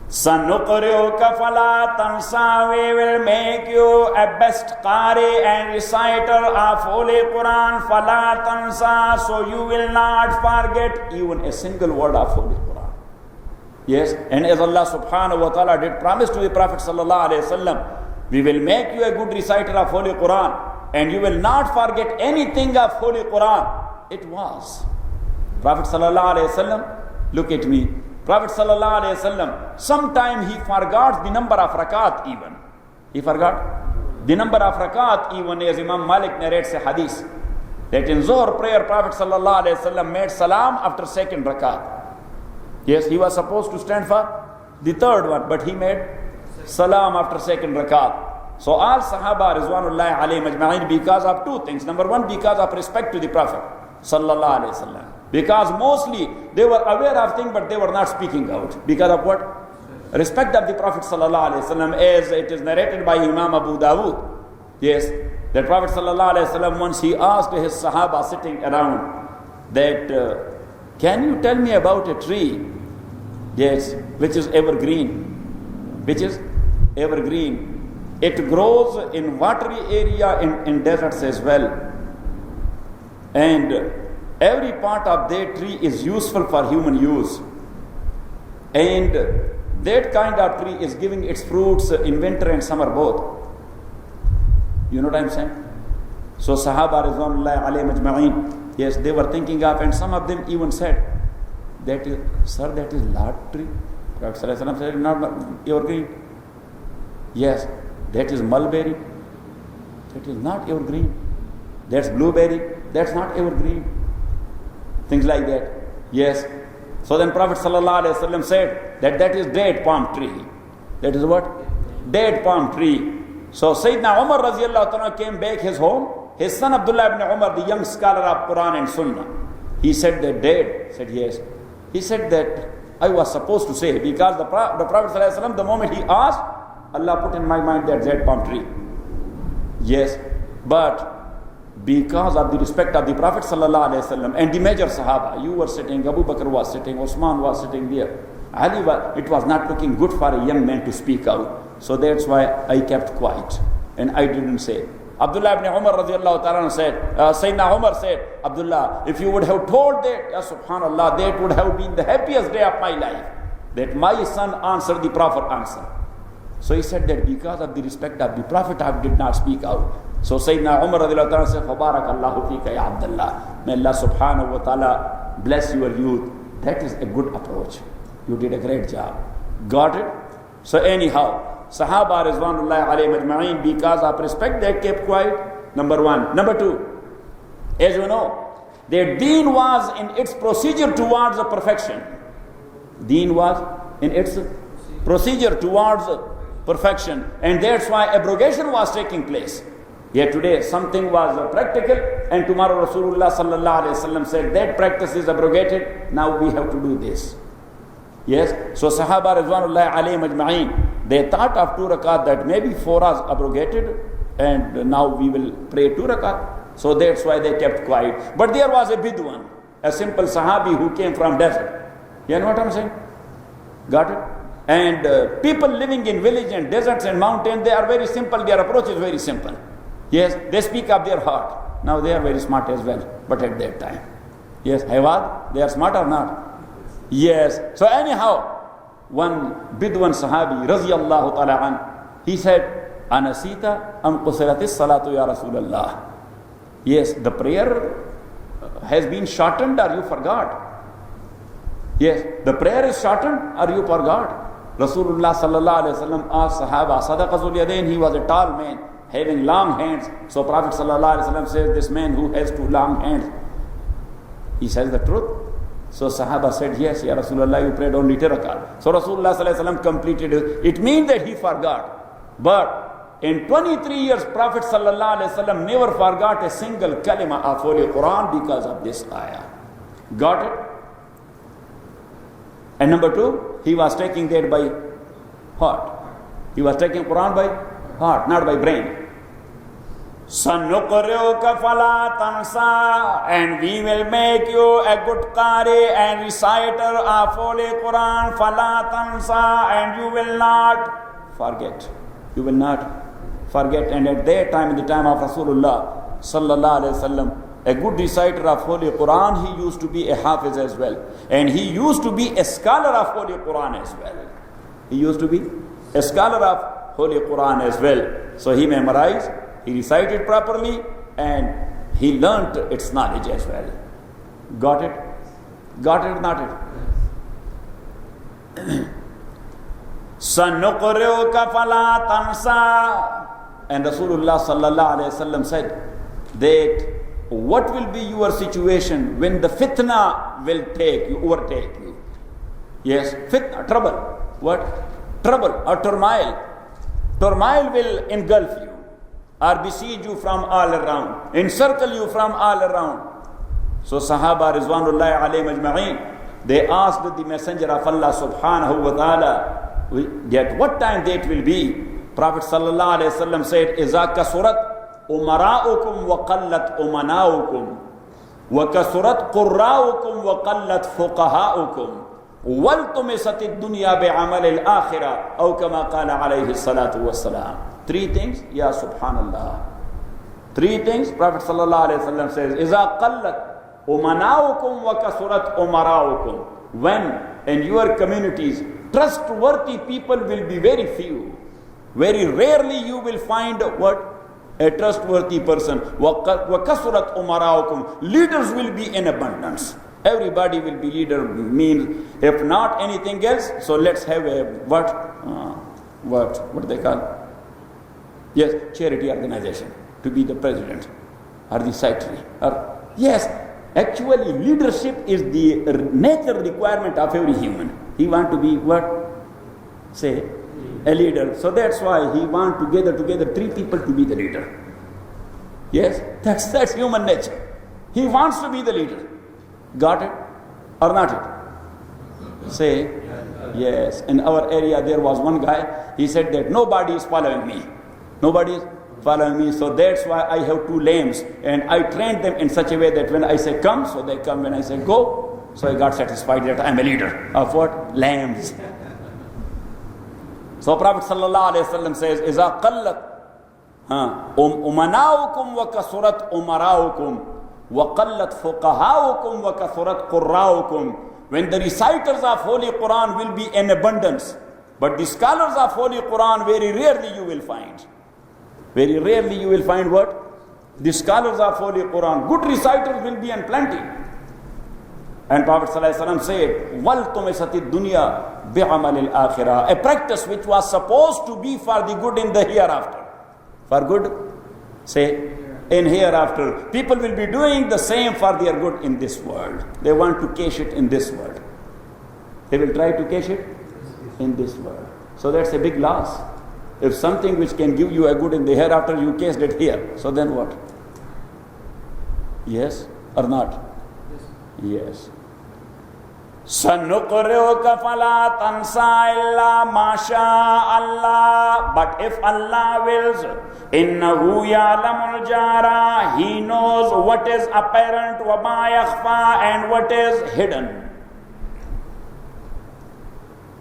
سَنُقْرِئُكَ فَلَا تَنْسَى We will make you a best qari and reciter of Holy Quran. فَلَا تَنْسَى So you will not forget even a single word of Holy Quran. Yes, and as Allah subhanahu wa ta'ala did promise to the Prophet sallallahu alayhi wa sallam, we will make you a good reciter of Holy Quran and you will not forget anything of Holy Quran. It was. Prophet sallallahu alayhi wa sallam, look at me. Prophet sallallahu alayhi wa sallam, sometime he forgot the number of rakat even. He forgot the number of rakat even, as Imam Malik narrates a hadith that in Zuhr prayer, Prophet sallallahu alayhi wa sallam made salam after second rakat. Yes, he was supposed to stand for the third one, but he made salam after second rakat. So all Sahaba Rizwanullahi alayhim ajma'in, because of two things. Number one, because of respect to the Prophet sallallahu alayhi wa sallam. Because mostly they were aware of things, but they were not speaking out. Because of what? Respect of the Prophet sallallahu alaihi wasallam, as it is narrated by Imam Abu Dawud. Yes, the Prophet sallallahu alaihi wasallam, once he asked his Sahaba sitting around that, can you tell me about a tree? Yes, which is evergreen. Which is evergreen. It grows in watery area, in deserts as well. And every part of that tree is useful for human use. And that kind of tree is giving its fruits in winter and summer both. You know what I'm saying? So Sahaba Rizwanullahi alayhim ajma'in, yes, they were thinking of, and some of them even said, that is, sir, that is lard tree. Prophet sallallahu alaihi wasallam said, not evergreen. Yes, that is mulberry. That is not evergreen. That's blueberry. That's not evergreen. Things like that. Yes. So then Prophet ﷺ said that is date palm tree. That is what? Date palm tree. So Sayyidina Umar radiallahu ta'ala came back his home. His son Abdullah ibn Umar, the young scholar of Quran and Sunnah, he said that date. Said yes. He said that I was supposed to say, because the Prophet ﷺ, the moment he asked, Allah put in my mind that date palm tree. Yes. But because of the respect of the Prophet ﷺ and the major Sahaba, you were sitting, Abu Bakr was sitting, Osman was sitting there, Ali was, it was not looking good for a young man to speak out. So that's why I kept quiet and I didn't say. Abdullah ibn Umar radiallahu ta'ala said, Sayyidina Umar said, Abdullah, if you would have told that, ya subhanallah, that would have been the happiest day of my life, that my son answered the proper answer. So he said that because of the respect of the Prophet, I did not speak out. So Sayyidina Umar radiallahu ta'ala said, Fabarakallahu fika ya Abdullah. May Allah subhanahu wa ta'ala bless your youth. That is a good approach. You did a great job. Got it? So anyhow, Sahaba Rizwanullahi alayhim ajma'in, because of respect, they kept quiet. Number one. Number two, as you know, their deen was in its procedure towards perfection. Deen was in its procedure towards perfection. And that's why abrogation was taking place. Yet today something was practical, and tomorrow Rasulullah sallallahu alaihi wasallam said that practice is abrogated. Now we have to do this. Yes. So Sahaba Rizwanullahi alayhim ajma'in, they thought of 2 rakat, that maybe 4 was abrogated and now we will pray 2 rakat. So that's why they kept quiet. But there was a bidwan, a simple Sahabi who came from desert. You know what I'm saying? Got it? And people living in village and deserts and mountains, they are very simple. Their approach is very simple. Yes, they speak of their heart. Now they are very smart as well, but at that time. Yes, Hayvad, they are smart or not? Yes. So anyhow, one Bidwan Sahabi, Raziyallahu Ta'ala an, he said, Anasita am qusiratis salatu ya Rasulallah. Yes, the prayer has been shortened or you forgot? Yes, the prayer is shortened or you forgot? Rasulullah sallallahu alayhi wa sallam asked Sahaba, Sadaqa Zul Yadain, he was a tall man, having long hands. So Prophet sallallahu alayhi wa sallam says, this man who has two long hands, he says the truth. So Sahaba said, yes, Ya Rasulullah, you prayed only 2 rakat. So Rasulullah sallallahu alayhi wa sallam completed it. It means that he forgot. But in 23 years, Prophet sallallahu alayhi wa sallam never forgot a single kalima of Holy Quran because of this ayah. Got it? And number 2, he was taking that by heart. He was taking Quran by heart, not by brain. سَنُقْرِئُكَ فَلَا تَنْسَى, and we will make you a good qari and reciter of Holy Quran, فَلَا تَنْسَى, and you will not forget. You will not forget. And at that time, in the time of Rasulullah sallallahu alayhi wa sallam, a good reciter of Holy Quran, he used to be a hafiz as well. And he used to be a scholar of Holy Quran as well. He used to be a scholar of Holy Quran as well. So he memorized, he recited properly, and he learnt its knowledge as well. Got it? Got it or not it? سَنُقْرِئُكَ فَلَا تَنْسَى. And Rasulullah sallallahu alayhi wa sallam said that what will be your situation when the fitna will overtake you? Yes, fitna, trouble. What? Trouble or turmoil. Turmoil will engulf you or besiege you from all around, encircle you from all around. So Sahaba Rizwanullahi alayhim ajma'in, they asked the Messenger of Allah subhanahu wa ta'ala, at what time that will be? Prophet sallallahu alayhi wa sallam said, إِذَا كَسُرَتْ أُمَرَاؤُكُمْ وَقَلَّتْ أُمَنَاؤُكُمْ وَكَسُرَتْ قُرَّاؤُكُمْ وَقَلَّتْ فُقَهَاؤُكُمْ وَالْتُمِسَتِ الدُّنْيَا بِعَمَلِ الْآخِرَةِ أَوْ كَمَا قَالَ عَلَيْهِ الصَّلَاةُ وَالسَّلَامُ. 3 things, Ya Subhanallah. 3 things, Prophet sallallahu alayhi wa sallam says, إِذَا قَلَّتْ أُمَنَاؤُكُمْ وَكَسُرَتْ أُمَرَاؤُكُمْ. When in your communities, trustworthy people will be very few. Very rarely you will find what? A trustworthy person. وَكَسُرَتْ أُمَرَاؤُكُمْ. Leaders will be in abundance. Everybody will be leader, means if not anything else, so let's have a what do they call? Yes, charity organization, to be the president or the secretary. Yes, actually leadership is the natural requirement of every human. He want to be what? Say, a leader. So that's why he want to gather together 3 people to be the leader. Yes, that's human nature. He wants to be the leader. Got it or not it? Say, yes. In our area there was one guy, he said that nobody is following me. Nobody is following me, so that's why I have 2 lambs, and I trained them in such a way that when I say come, so they come, when I say go, so I got satisfied that I am a leader of what? Lambs. So Prophet sallallahu alayhi wa sallam says, إِذَا قَلَّتْ أُمَنَاؤُكُمْ وَكَسُرَتْ أُمَرَاؤُكُمْ وَقَلَّتْ فُقَهَاؤُكُمْ وَكَثُرَتْ قُرَّاؤُكُمْ. When the reciters of Holy Quran will be in abundance, but the scholars of Holy Quran very rarely you will find. Very rarely you will find what? The scholars of Holy Quran. Good reciters will be in plenty. And Prophet ﷺ said, وَالْتُمِسَتِ الدُّنْيَا بِعَمَلِ الْآخِرَةِ. A practice which was supposed to be for the good in the hereafter. For good, say, in hereafter. People will be doing the same for their good in this world. They want to cash it in this world. They will try to cash it in this world. So that's a big loss. If something which can give you a good in the hereafter, you cashed it here. So then what? Yes or not? Yes. سَنُقْرِئُكَ فَلَا تَنْسَى إِلَّا مَا شَاءَ اللَّهُ. But if Allah wills, إِنَّهُ يَعْلَمُ الْجَارَ. He knows what is apparent, وَمَا يَخْفَى, and what is hidden.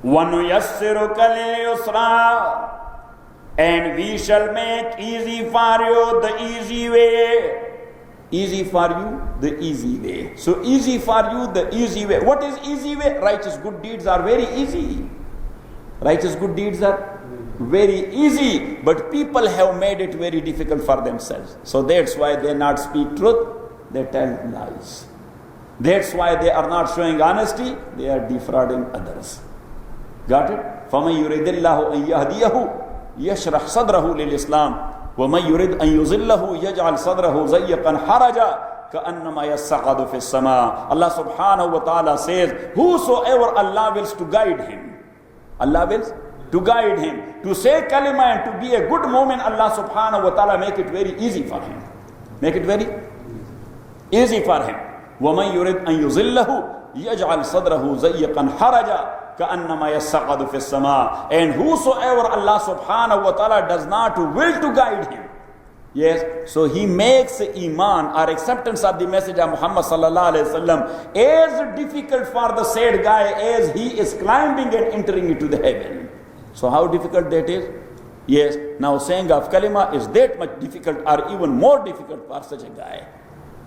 وَنُيَسِّرُكَ لِلْيُسْرَى. And we shall make easy for you the easy way. Easy for you, the easy way. So easy for you, the easy way. What is easy way? Righteous good deeds are very easy. Righteous good deeds are very easy, but people have made it very difficult for themselves. So that's why they not speak truth, they tell lies. That's why they are not showing honesty, they are defrauding others. Got it? فَمَنْ يُرِدِ اللَّهُ أَنْ يَهْدِيَهُ يَشْرَحْ صَدْرَهُ لِلْإِسْلَامِ وَمَنْ يُرِدْ أَنْ يُضِلَّهُ يَجْعَلْ صَدْرَهُ ضَيِّقًا حَرَجًا كَأَنَّمَا يَصَّعَّدُ فِي السَّمَاءِ. Allah subhanahu wa ta'ala says, whosoever Allah wills to guide him, Allah wills to guide him, to say kalima and to be a good mu'min, Allah subhanahu wa ta'ala make it very easy for him. Make it very easy for him. وَمَنْ يُرِدْ أَنْ يُضِلَّهُ يَجْعَلْ صَدْرَهُ ضَيِّقًا حَرَجًا كَأَنَّمَا يَصَّعَّدُ فِي السَّمَاءِ. And whosoever Allah subhanahu wa ta'ala does not will to guide him, yes, so he makes iman or acceptance of the message of Muhammad sallallahu alaihi wasallam as difficult for the said guy as he is climbing and entering into the heaven. So how difficult that is? Yes, now saying of kalima is that much difficult or even more difficult for such a guy.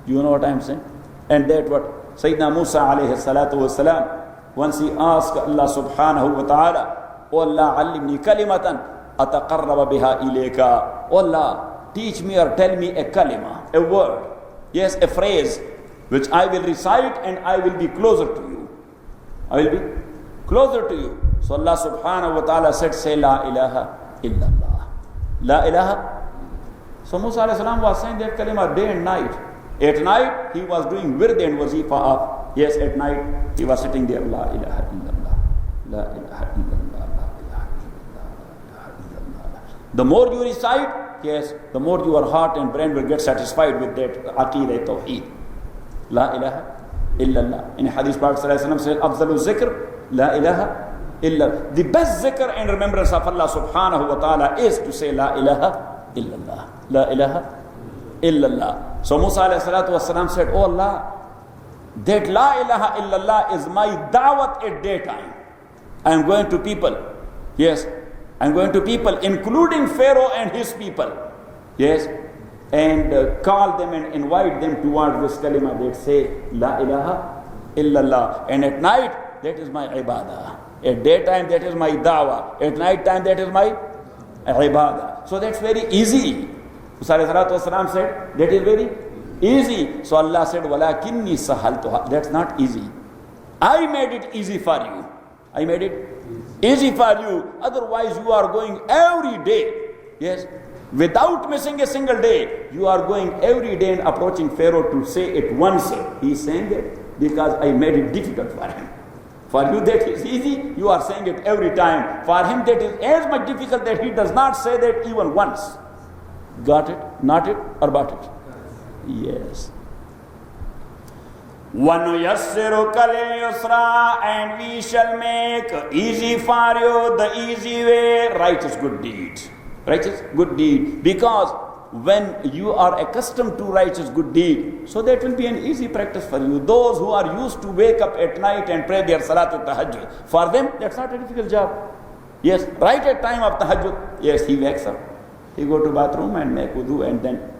You know what I am saying? And that what Sayyidina Musa alayhi salatu wasalam, once he asked Allah subhanahu wa ta'ala, O Allah, allimni kalimatan ataqarraba biha ilayka. O Allah, teach me or tell me a kalima, a word, yes, a phrase, which I will recite and I will be closer to you. I will be closer to you. So Allah subhanahu wa ta'ala said, say La ilaha illallah. La ilaha. So Musa alayhi salam was saying that kalima day and night. At night he was doing wird and wazifa of, yes, at night he was sitting there, La ilaha illallah, La ilaha illallah, La ilaha illallah, La ilaha illallah. The more you recite, yes, the more your heart and brain will get satisfied with that Aqidah Tawheed. La ilaha illallah. In Hadith Prophet ﷺ said, Afzalu zikr, La ilaha illallah. The best zikr and remembrance of Allah subhanahu wa ta'ala is to say La ilaha illallah. La ilaha illallah. So Musa alayhi salatu wasalam said, Oh Allah, that La ilaha illallah is my da'wat at daytime. I am going to people. Yes, I am going to people, including Pharaoh and his people. Yes, and call them and invite them towards this kalima that say La ilaha illallah. And at night, that is my ibadah. At daytime, that is my da'wah. At night time, that is my ibadah. So that's very easy. Musa alayhi salatu wasalam said, that is very easy. So Allah said, Walakinni sahaltuha. That's not easy. I made it easy for you. I made it easy for you. Otherwise you are going every day. Yes. Without missing a single day. You are going every day and approaching Pharaoh to say it once. He is saying it because I made it difficult for him. For you that is easy, you are saying it every time. For him that is as much difficult that he does not say that even once. Got it? Not it? Or bought it? Yes. وَنُيَسِّرُكَ لِلْيُسْرَى. And we shall make easy for you the easy way, righteous good deed. Righteous good deed. Because when you are accustomed to righteous good deed, so that will be an easy practice for you. Those who are used to wake up at night and pray their salatul tahajjud, for them that's not a difficult job. Yes, right at time of tahajjud, yes, he wakes up. He go to bathroom and make wudu and then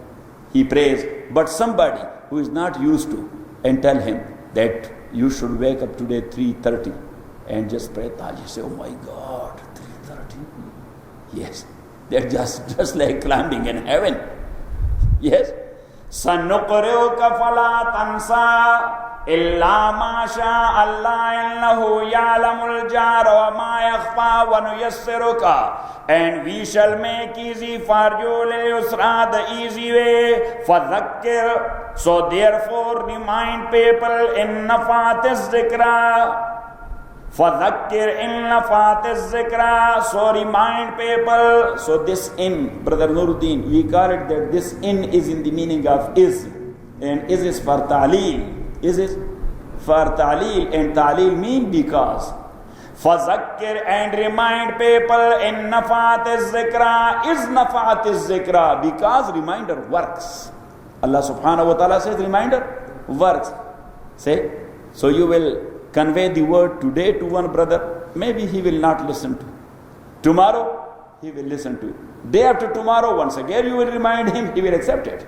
he prays. But somebody who is not used to, and tell him that you should wake up today 3:30 and just pray tahajjud. Say, oh my God, 3:30? Yes, they're just like climbing in heaven. Yes. سَنُقْرِئُكَ فَلَا تَنْسَى إِلَّا مَا شَاءَ اللَّهُ إِنَّهُ يَعْلَمُ الْجَهْرَ وَمَا يَخْفَى وَنُيَسِّرُكَ. And we shall make easy for you لِلْيُسْرَى, the easy way. فَذَكِّرْ. So therefore remind people in نَفَعَتِ الذِّكْرَى. فَذَكِّرْ إِن نَفَعَتِ الذِّكْرَى. So remind people. So this in, Brother Nuruddin, we call it that this in is in the meaning of is. And is for ta'leel. Is for ta'leel. And ta'leel mean because. فَذَكِّرْ. And remind people in نَفَعَتِ الذِّكْرَى. Is نَفَعَتِ الذِّكْرَى. Because reminder works. Allah subhanahu wa ta'ala says reminder works. Say, so you will convey the word today to one brother, maybe he will not listen to. Tomorrow, he will listen to. Day after tomorrow, once again you will remind him, he will accept it.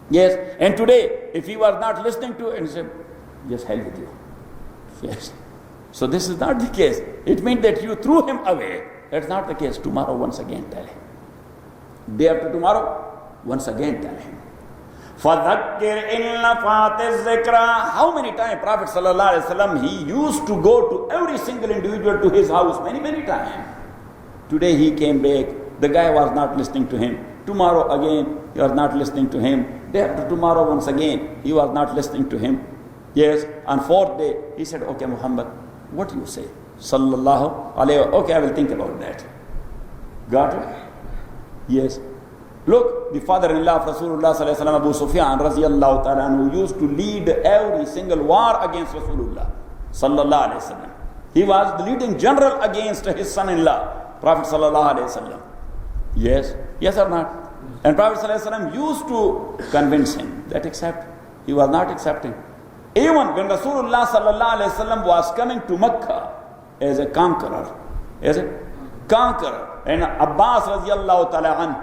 Yes, and today, if he was not listening to it, and say, just hell with you. Yes. So this is not the case. It means that you threw him away. That's not the case. Tomorrow once again tell him. Day after tomorrow, once again tell him. فَذَكِّرْ إِنْ نَفَعَتِ الذِّكْرَى. How many times Prophet ﷺ, he used to go to every single individual to his house many, many times. Today he came back. The guy was not listening to him. Tomorrow again, he was not listening to him. Day after tomorrow once again, he was not listening to him. Yes, on fourth day, he said, okay Muhammad, what do you say? Sallallahu alayhi wa, okay, I will think about that. Got it? Yes. Look, the father-in-law of Rasulullah sallallahu alayhi wa, Abu Sufyan raziyallahu ta'ala, who used to lead every single war against Rasulullah sallallahu alayhi wa. He was the leading general against his son-in-law, Prophet sallallahu alayhi wa. Yes, yes or not? And Prophet sallallahu alayhi wa used to convince him that accept. He was not accepting. Even when Rasulullah sallallahu alayhi wa was coming to Mecca as a conqueror, and Abbas radiallahu ta'ala anhu,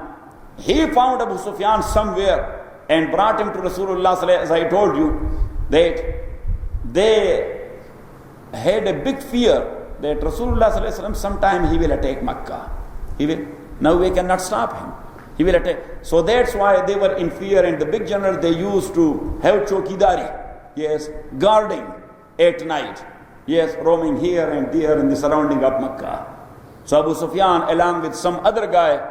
he found Abu Sufyan somewhere and brought him to Rasulullah sallallahu alayhi wa, as I told you, that they had a big fear that Rasulullah sallallahu alayhi wa sometime he will attack Mecca. He will. Now we cannot stop him. He will attack. So that's why they were in fear, and the big general, they used to have chokidari. Yes, guarding at night. Yes, roaming here and there in the surrounding of Mecca. So Abu Sufyan, along with some other guy,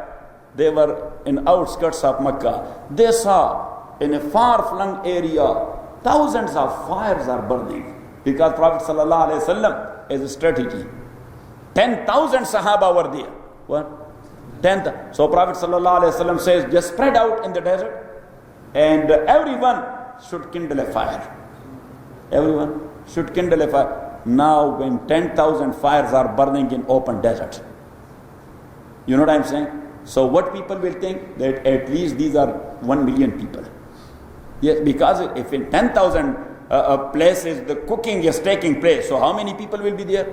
they were in outskirts of Mecca. They saw in a far-flung area, thousands of fires are burning. Because Prophet ﷺ is a strategy. 10,000 Sahaba were there. What? 10,000. So Prophet ﷺ says, just spread out in the desert, and everyone should kindle a fire. Everyone should kindle a fire. Now when 10,000 fires are burning in open desert, you know what I'm saying? So what people will think? That at least these are 1 million people. Yes, because if in 10,000 places the cooking is taking place, so how many people will be there?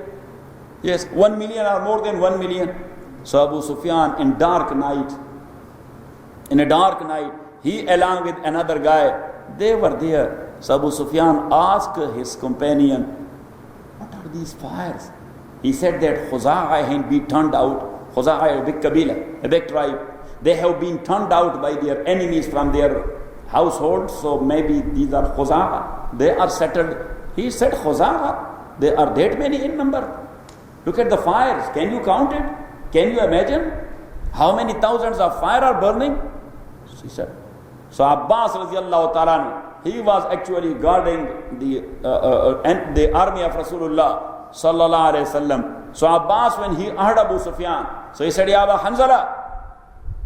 Yes, 1 million or more than 1 million. So Abu Sufyan in a dark night, he along with another guy, they were there. So Abu Sufyan asked his companion, what are these fires? He said that Khuza'a had been turned out. Khuza'a, a big Kabila, a big tribe. They have been turned out by their enemies from their household. So maybe these are Khuza'a. They are settled. He said Khuza'a. They are that many in number. Look at the fires. Can you count it? Can you imagine how many thousands of fire are burning? He said. So Abbas radiallahu ta'ala, he was actually guarding the army of Rasulullah sallallahu alayhi wasallam. So Abbas, when he heard Abu Sufyan, so he said, Ya Abu Hanzala.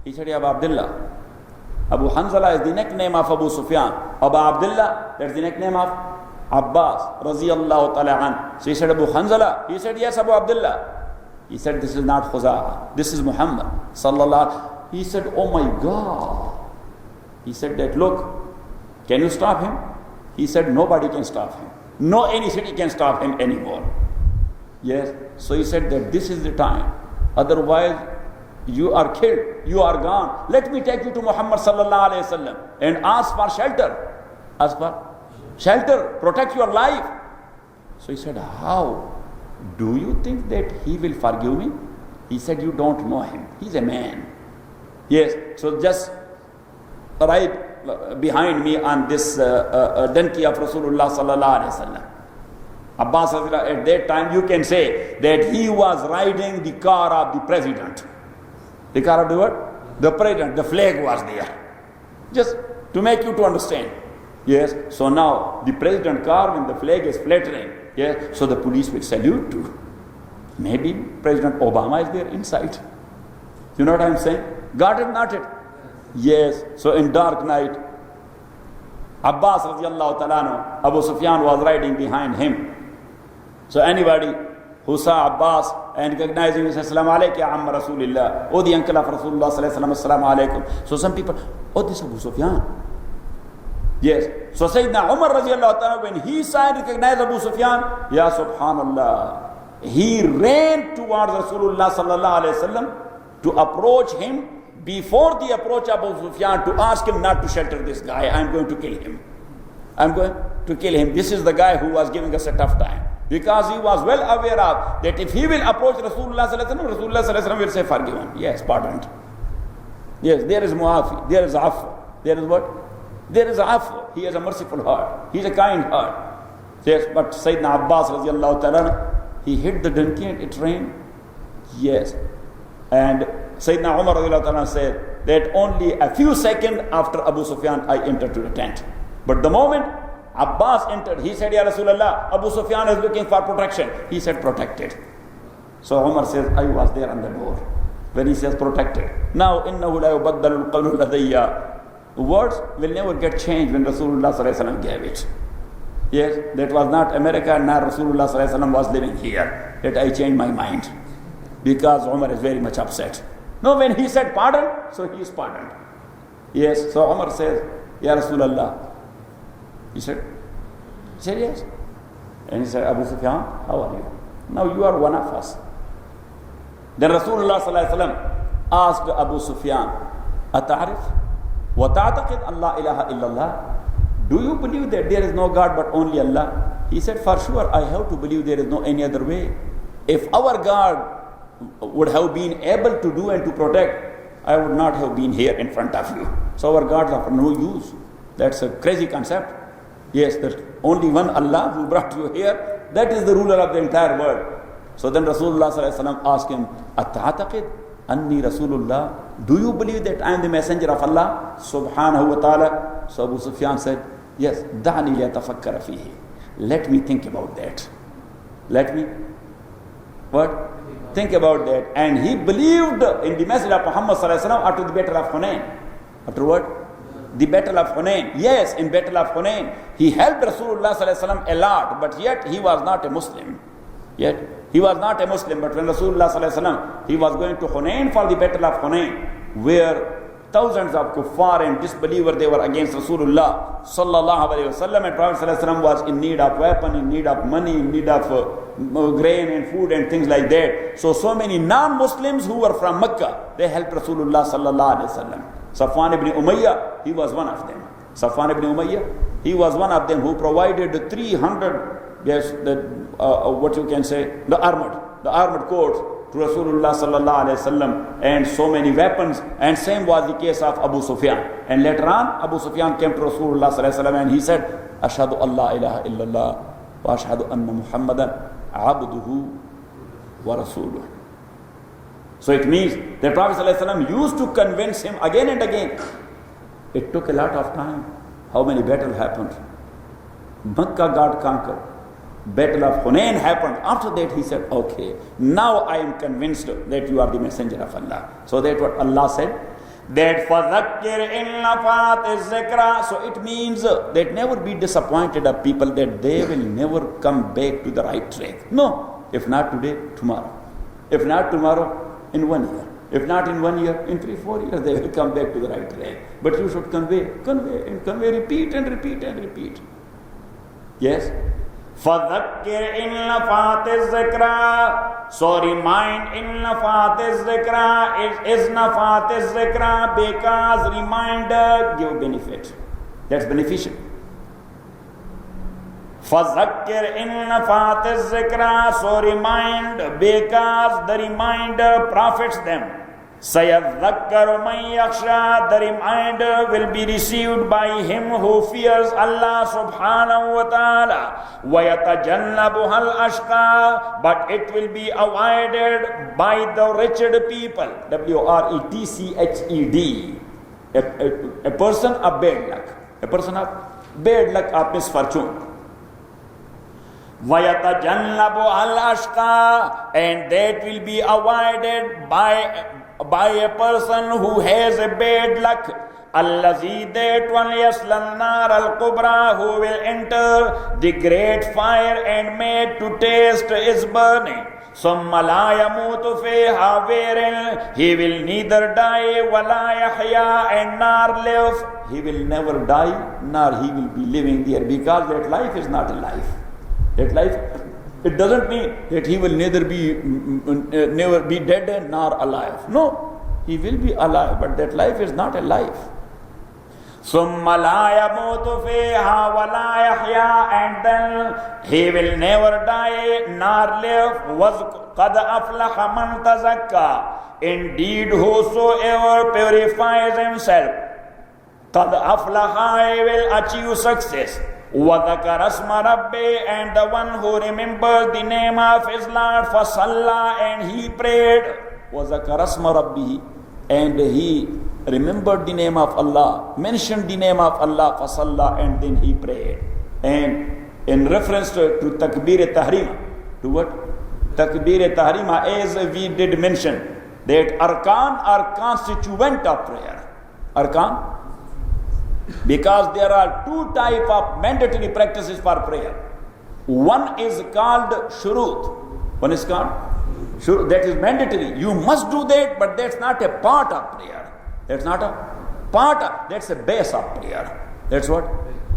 He said, Ya Abu Abdullah. Abu Hanzala is the nickname of Abu Sufyan. Abu Abdullah, that's the nickname of Abbas radiyallahu ta'ala an. So he said, Abu Hanzala. He said, yes, Abu Abdullah. He said, this is not Khuza'a. This is Muhammad sallallahu. He said, oh my God. He said that, look, can you stop him? He said, nobody can stop him. No any city can stop him anymore. Yes. So he said that this is the time. Otherwise, you are killed. You are gone. Let me take you to Muhammad sallallahu alayhi wasallam and ask for shelter. Ask for shelter. Protect your life. So he said, how? Do you think that he will forgive me? He said, you don't know him. He's a man. Yes. So just right behind me on this donkey of Rasulullah sallallahu alaihi wasallam. Abbas, at that time you can say that he was riding the car of the president. The car of the what? The president. The flag was there. Just to make you to understand. Yes. So now the president car, when the flag is fluttering, yes, so the police will salute too. Maybe President Obama is there inside. You know what I'm saying? Got it, not it? Yes. So in dark night, Abbas radiallahu ta'ala, Abu Sufyan was riding behind him. So anybody who saw Abbas and recognized him, he said, Assalamu alaikum ya Amma Rasulillah. Oh, the uncle of Rasulullah sallallahu alaihi wasallam, Assalamu alaikum. So some people, oh, this is Abu Sufyan. Yes. So Sayyidina Umar radiallahu ta'ala, when he saw and recognized Abu Sufyan, Ya Subhanallah, he ran towards Rasulullah sallallahu alaihi wasallam to approach him. Before the approach of Abu Sufyan, to ask him not to shelter this guy, I'm going to kill him. I'm going to kill him. This is the guy who was giving us a tough time. Because he was well aware of that if he will approach Rasulullah sallallahu alaihi wasallam will say forgiven. Yes, pardoned. Yes, there is mu'afi, there is afu. There is what? There is afu. He has a merciful heart. He is a kind heart. Yes, but Sayyidina Abbas radiallahu ta'ala, he hit the donkey and it rained. Yes. And Sayyidina Umar radiallahu ta'ala said that only a few seconds after Abu Sufyan I entered to the tent. But the moment Abbas entered, he said, Ya Rasulullah, Abu Sufyan is looking for protection. He said, protected. So Umar says, I was there on the door. When he says protected. Now, إِنَّهُ لَا يُبَدَّلُ الْقَوْلُ لَدَيَّ. Words will never get changed when Rasulullah sallallahu alaihi wasallam gave it. Yes, that was not America, nor Rasulullah sallallahu alaihi wasallam was living here. That I changed my mind. Because Umar is very much upset. No, when he said pardon, so he is pardoned. Yes, so Umar says, Ya Rasulullah. He said yes. And he said, Abu Sufyan, how are you? Now you are one of us. Then Rasulullah sallallahu alaihi wasallam asked Abu Sufyan, Ata'arif? Wa ta'ataqid Allah ilaha illallah? Do you believe that there is no God but only Allah? He said, for sure, I have to believe there is no any other way. If our God would have been able to do and to protect, I would not have been here in front of you. So our gods are of no use. That's a crazy concept. Yes, there's only one Allah who brought you here. That is the ruler of the entire world. So then Rasulullah sallallahu alaihi wasallam asked him, At-ta'ataqid anni Rasulullah? Do you believe that I am the messenger of Allah subhanahu wa ta'ala? So Abu Sufyan said, yes, da'ani liatafakkara fihi. Let me think about that. Let me, what? Think about that. And he believed in the message of Muhammad sallallahu alaihi wasallam after the battle of Hunain. After what? The battle of Hunain. Yes, in battle of Hunain, he helped Rasulullah sallallahu alaihi wasallam a lot, but yet he was not a Muslim. Yet he was not a Muslim. But when Rasulullah sallallahu alaihi wasallam, he was going to Hunain for the battle of Hunain, where thousands of kuffar and disbelievers, they were against Rasulullah sallallahu alaihi wasallam, and Prophet sallallahu alaihi wasallam was in need of weapon, in need of money, in need of grain and food and things like that. So many non-Muslims who were from Mecca, they helped Rasulullah sallallahu alaihi wasallam. Safwan ibn Umayyah, he was one of them. Safwan ibn Umayyah, he was one of them who provided 300, yes, what you can say, the armored corps to Rasulullah sallallahu alaihi wasallam, and so many weapons. And same was the case of Abu Sufyan. And later on, Abu Sufyan came to Rasulullah sallallahu alaihi wasallam and he said, Ashhadu Allah ilaha illallah wa ashhadu anna Muhammadan abduhu wa rasuluh. So it means that Prophet ﷺ used to convince him again and again. It took a lot of time. How many battles happened? Makkah got conquered. Battle of Hunain happened. After that he said, okay, now I am convinced that you are the messenger of Allah. So that's what Allah said. That فَذَكِّرْ إِنْ نَفَاتِ الذِّكْرَى. So it means that never be disappointed of people that they will never come back to the right track. No, if not today, tomorrow. If not tomorrow, in 1 year. If not in 1 year, in 3-4 years, they will come back to the right track. But you should convey, repeat and repeat and repeat. Yes? فَذَكِّرْ إِنْ نَفَاتِ الذِّكْرَى. So remind إِنْ نَفَاتِ الذِّكْرَى is نَفَاتِ الذِّكْرَى, because reminder give benefit. That's beneficial. فَذَكِّرْ إِنْ نَفَاتِ الذِّكْرَى. So remind, because the reminder profits them. سَيَذَّكَّرُ مَنْ يَخْشَى. The reminder will be received by him who fears Allah subhanahu wa ta'ala. وَيَتَجَنَّبُهَا الْأَشْقَى. But it will be avoided by the wretched people. WRETCHED. A person of bad luck. A person of bad luck, of misfortune. وَيَتَجَنَّبُهَا الْأَشْقَى. And that will be avoided by a person who has a bad luck. الَّذِي that one يَصْلَى النَّارَ الْكُبْرَى, who will enter the great fire and made to taste its burning. ثُمَّ لَا يَمُوتُ فِيهَا, wherein he will neither die وَلَا يَحْيَا, and nor live. He will never die nor he will be living there, because that life is not a life. That life, it doesn't mean that he will never be dead nor alive. No, he will be alive, but that life is not a life. ثُمَّ لَا يَمُوتُ فِيهَا وَلَا يَحْيَا, and then he will never die nor live. قَدْ أَفْلَحَ مَنْ تَزَكَّى, indeed whosoever purifies himself, قَدْ أَفْلَحَ, he will achieve success. وَذَكَرَ اسْمَ رَبِّهِ, and the one who remembers the name of his Lord, فَصَلَّى, and he prayed. وَذَكَرَ اسْمَ رَبِّهِ, and he remembered the name of Allah, mentioned the name of Allah, فَصَلَّى, and then he prayed. And in reference to Takbir Tahrima, to what? Takbir Tahrima, as we did mention, that arkan are constituent of prayer. Arkan, because there are two types of mandatory practices for prayer. One is called shurut. One is called shurut. That is mandatory. You must do that, but that's not a part of prayer. That's not a part of, that's a base of prayer. That's what?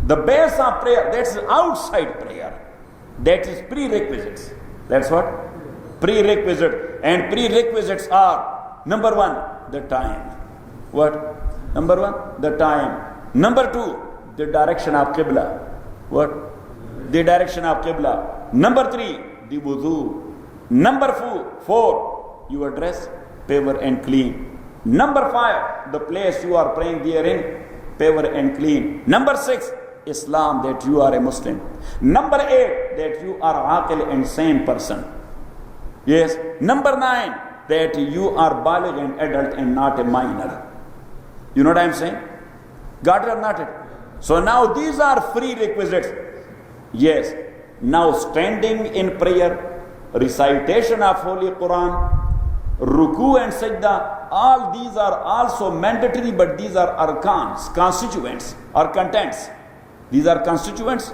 The base of prayer, that's outside prayer. That is prerequisites. That's what? Prerequisite. And prerequisites are, number one, the time. What? Number one, the time. Number two, the direction of Qibla. What? The direction of Qibla. Number three, the wudu. Number four, your dress, pure and clean. Number five, the place you are praying therein, pure and clean. Number six, Islam, that you are a Muslim. Number eight, that you are aqil and sane person. Yes. Number nine, that you are baligh and adult and not a minor. You know what I am saying? Got it or not it? So now these are prerequisites. Yes. Now standing in prayer, recitation of Holy Quran, ruku and sajda, all these are also mandatory, but these are arkans, constituents or contents. These are constituents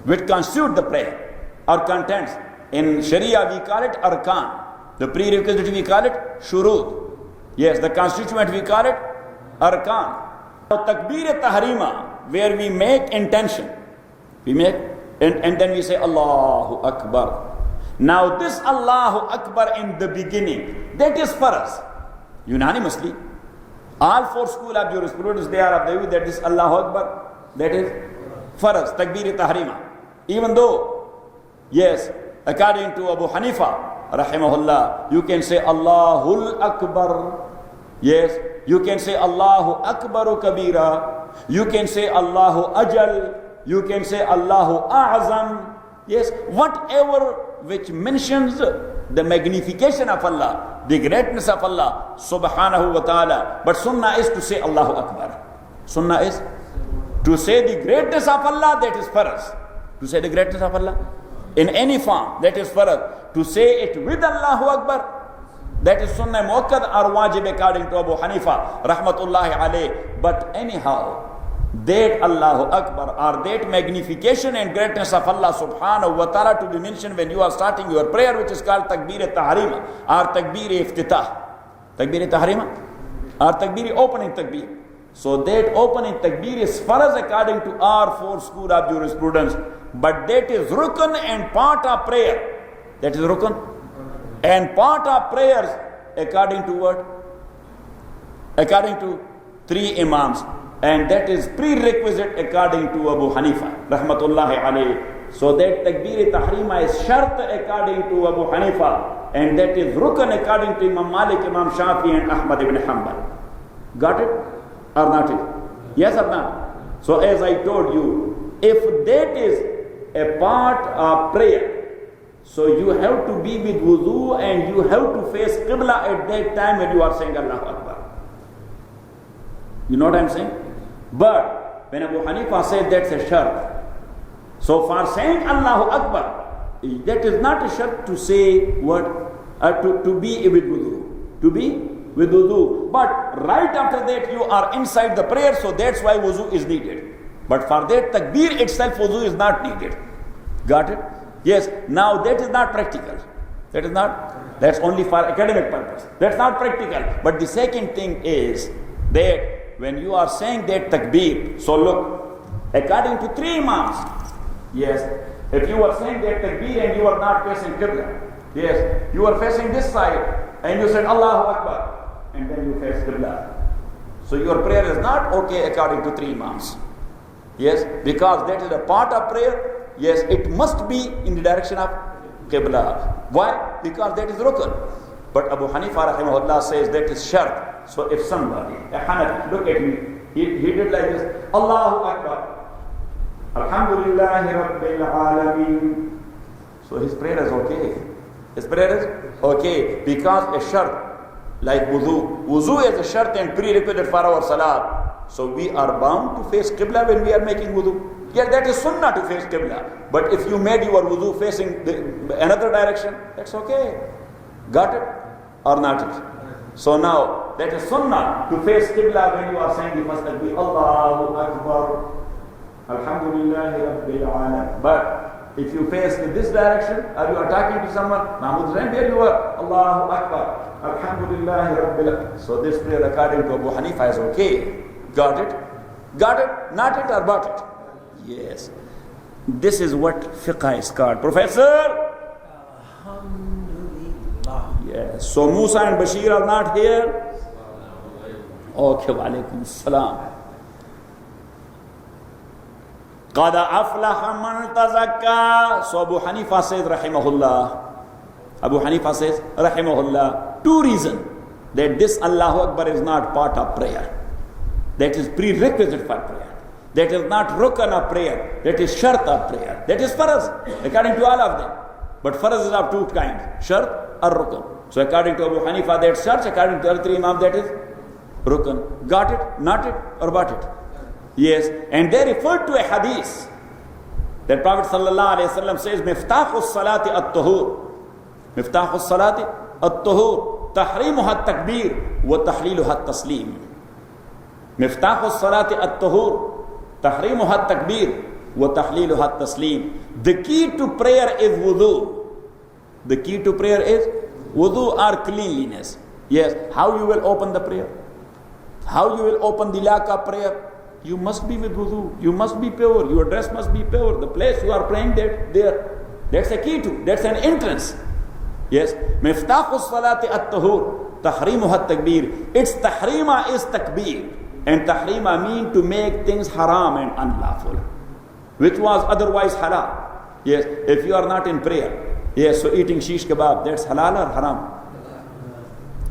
which constitute the prayer or contents. In Sharia we call it arkan. The prerequisite we call it shurut. Yes, the constituent we call it arkan. So Takbir Tahrima, where we make intention, we make, and then we say Allahu Akbar. Now this Allahu Akbar in the beginning, that is for us, unanimously. All four school of jurisprudence, they are of the view that this Allahu Akbar, that is for us, Takbir Tahrima. Even though, yes, according to Abu Hanifa, rahimahullah, you can say Allahul Akbar. Yes, you can say Allahu Akbaru Kabira. You can say Allahu Ajal. You can say Allahu A'zam. Yes, whatever which mentions the magnification of Allah, the greatness of Allah subhanahu wa ta'ala. But sunnah is to say Allahu Akbar. Sunnah is to say the greatness of Allah, that is for us. To say the greatness of Allah in any form, that is for us. To say it with Allahu Akbar, that is sunnah muakkad or wajib according to Abu Hanifa rahmatullahi alayh. But anyhow, that Allahu Akbar or that magnification and greatness of Allah subhanahu wa ta'ala to be mentioned when you are starting your prayer, which is called Takbir Tahrima or Takbir Iftitah. Takbir Tahrima or Takbir opening Takbir. So that opening Takbir is farz according to our four school of jurisprudence. But that is rukn and part of prayer. That is rukn and part of prayers according to what? According to three imams. And that is prerequisite according to Abu Hanifa rahmatullahi alayhi. So that Takbir Tahrima is shart according to Abu Hanifa, and that is rukn according to Imam Malik, Imam Shafi and Ahmad ibn Hanbal. Got it or not it? Yes or not? So as I told you, if that is a part of prayer, so you have to be with wudu and you have to face Qibla at that time when you are saying Allahu Akbar. You know what I am saying? But when Abu Hanifa said that's a shart, so for saying Allahu Akbar, that is not a shart to say what? To be with wudu. To be with wudu. But right after that you are inside the prayer, so that's why wudu is needed. But for that takbir itself, wudu is not needed. Got it? Yes. Now that is not practical. That is not. That's only for academic purpose. That's not practical. But the second thing is that when you are saying that takbir, so look, according to three imams, yes, if you are saying that takbir and you are not facing Qibla, yes, you are facing this side and you said Allahu Akbar and then you face Qibla. So your prayer is not okay according to three Imams. Yes, because that is a part of prayer. Yes, it must be in the direction of Qibla. Why? Because that is Rukn. But Abu Hanifa rahimahullah says that is shart. So if somebody, a Hanafi, look at me, he did like this, Allahu Akbar, Alhamdulillahi Rabbil Alameen. So his prayer is okay. His prayer is okay because a shart, like wudu. Wudu is a shart and prerequisite for our salat. So we are bound to face Qibla when we are making wudu. Yeah, that is sunnah to face Qibla. But if you made your wudu facing another direction, that's okay. Got it or not it? So now, that is sunnah to face Qibla when you are saying the first takbir, Allahu Akbar, Alhamdulillahi Rabbil Alam. But if you face in this direction, or you are talking to someone, Mahmud Zain, there you are, Allahu Akbar, Alhamdulillahi Rabbil Alam. So this prayer according to Abu Hanifa is okay. Got it? Got it? Not it or bought it? Yes. This is what fiqh is called. Professor? Alhamdulillah. Yes. So Musa and Bashir are not here? Okay, wa alaikum salam. قَدْ أَفْلَحَ مَنْ تَزَكَّى. So Abu Hanifa says, rahimahullah. Abu Hanifa says, rahimahullah, two reasons that this Allahu Akbar is not part of prayer. That is prerequisite for prayer. That is not rukn of prayer. That is shart of prayer. That is faraz, according to all of them. But faraz is of two kinds, shart or rukn. So according to Abu Hanifa, that is shart. According to other three Imams, that is rukn. Got it, not it, or bought it? Yes. And they referred to a hadith that Prophet sallallahu alaihi wasallam says, Miftahu salati at-tuhur. Miftahu salati at-tuhur. Tahrimuha at-takbir wa tahliluha at-taslim. Miftahu salati at-tuhur. Tahrimuha at-takbir wa tahliluha at-taslim. The key to prayer is wudu. The key to prayer is wudu or cleanliness. Yes. How you will open the prayer? How you will open the lock of prayer? You must be with wudu. You must be pure. Your dress must be pure. The place you are praying there. That's a key to. That's an entrance. Yes. Miftahu salati at-tuhur. Tahrimuha at-takbir. Its tahrima is takbir. And tahrima mean to make things haram and unlawful, which was otherwise halal. Yes, if you are not in prayer. Yes, so eating shish kebab, that's halal or haram?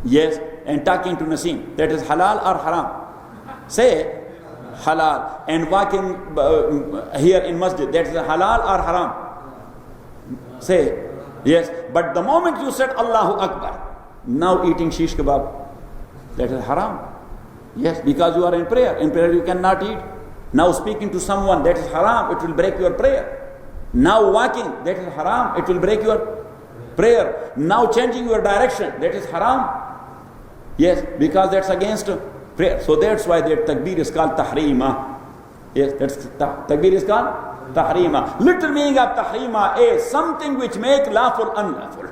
Yes, and talking to Naseem, that is halal or haram? Say halal. And walking here in masjid, that is halal or haram? Say yes. But the moment you said Allahu Akbar, now eating shish kebab, that is haram. Yes, because you are in prayer. In prayer you cannot eat. Now speaking to someone, that is haram, it will break your prayer. Now walking, that is haram, it will break your prayer. Now changing your direction, that is haram. Yes, because that's against prayer. So that's why that takbir is called tahrima. Yes, that's takbir is called tahrima. Little meaning of tahrima is something which makes lawful unlawful.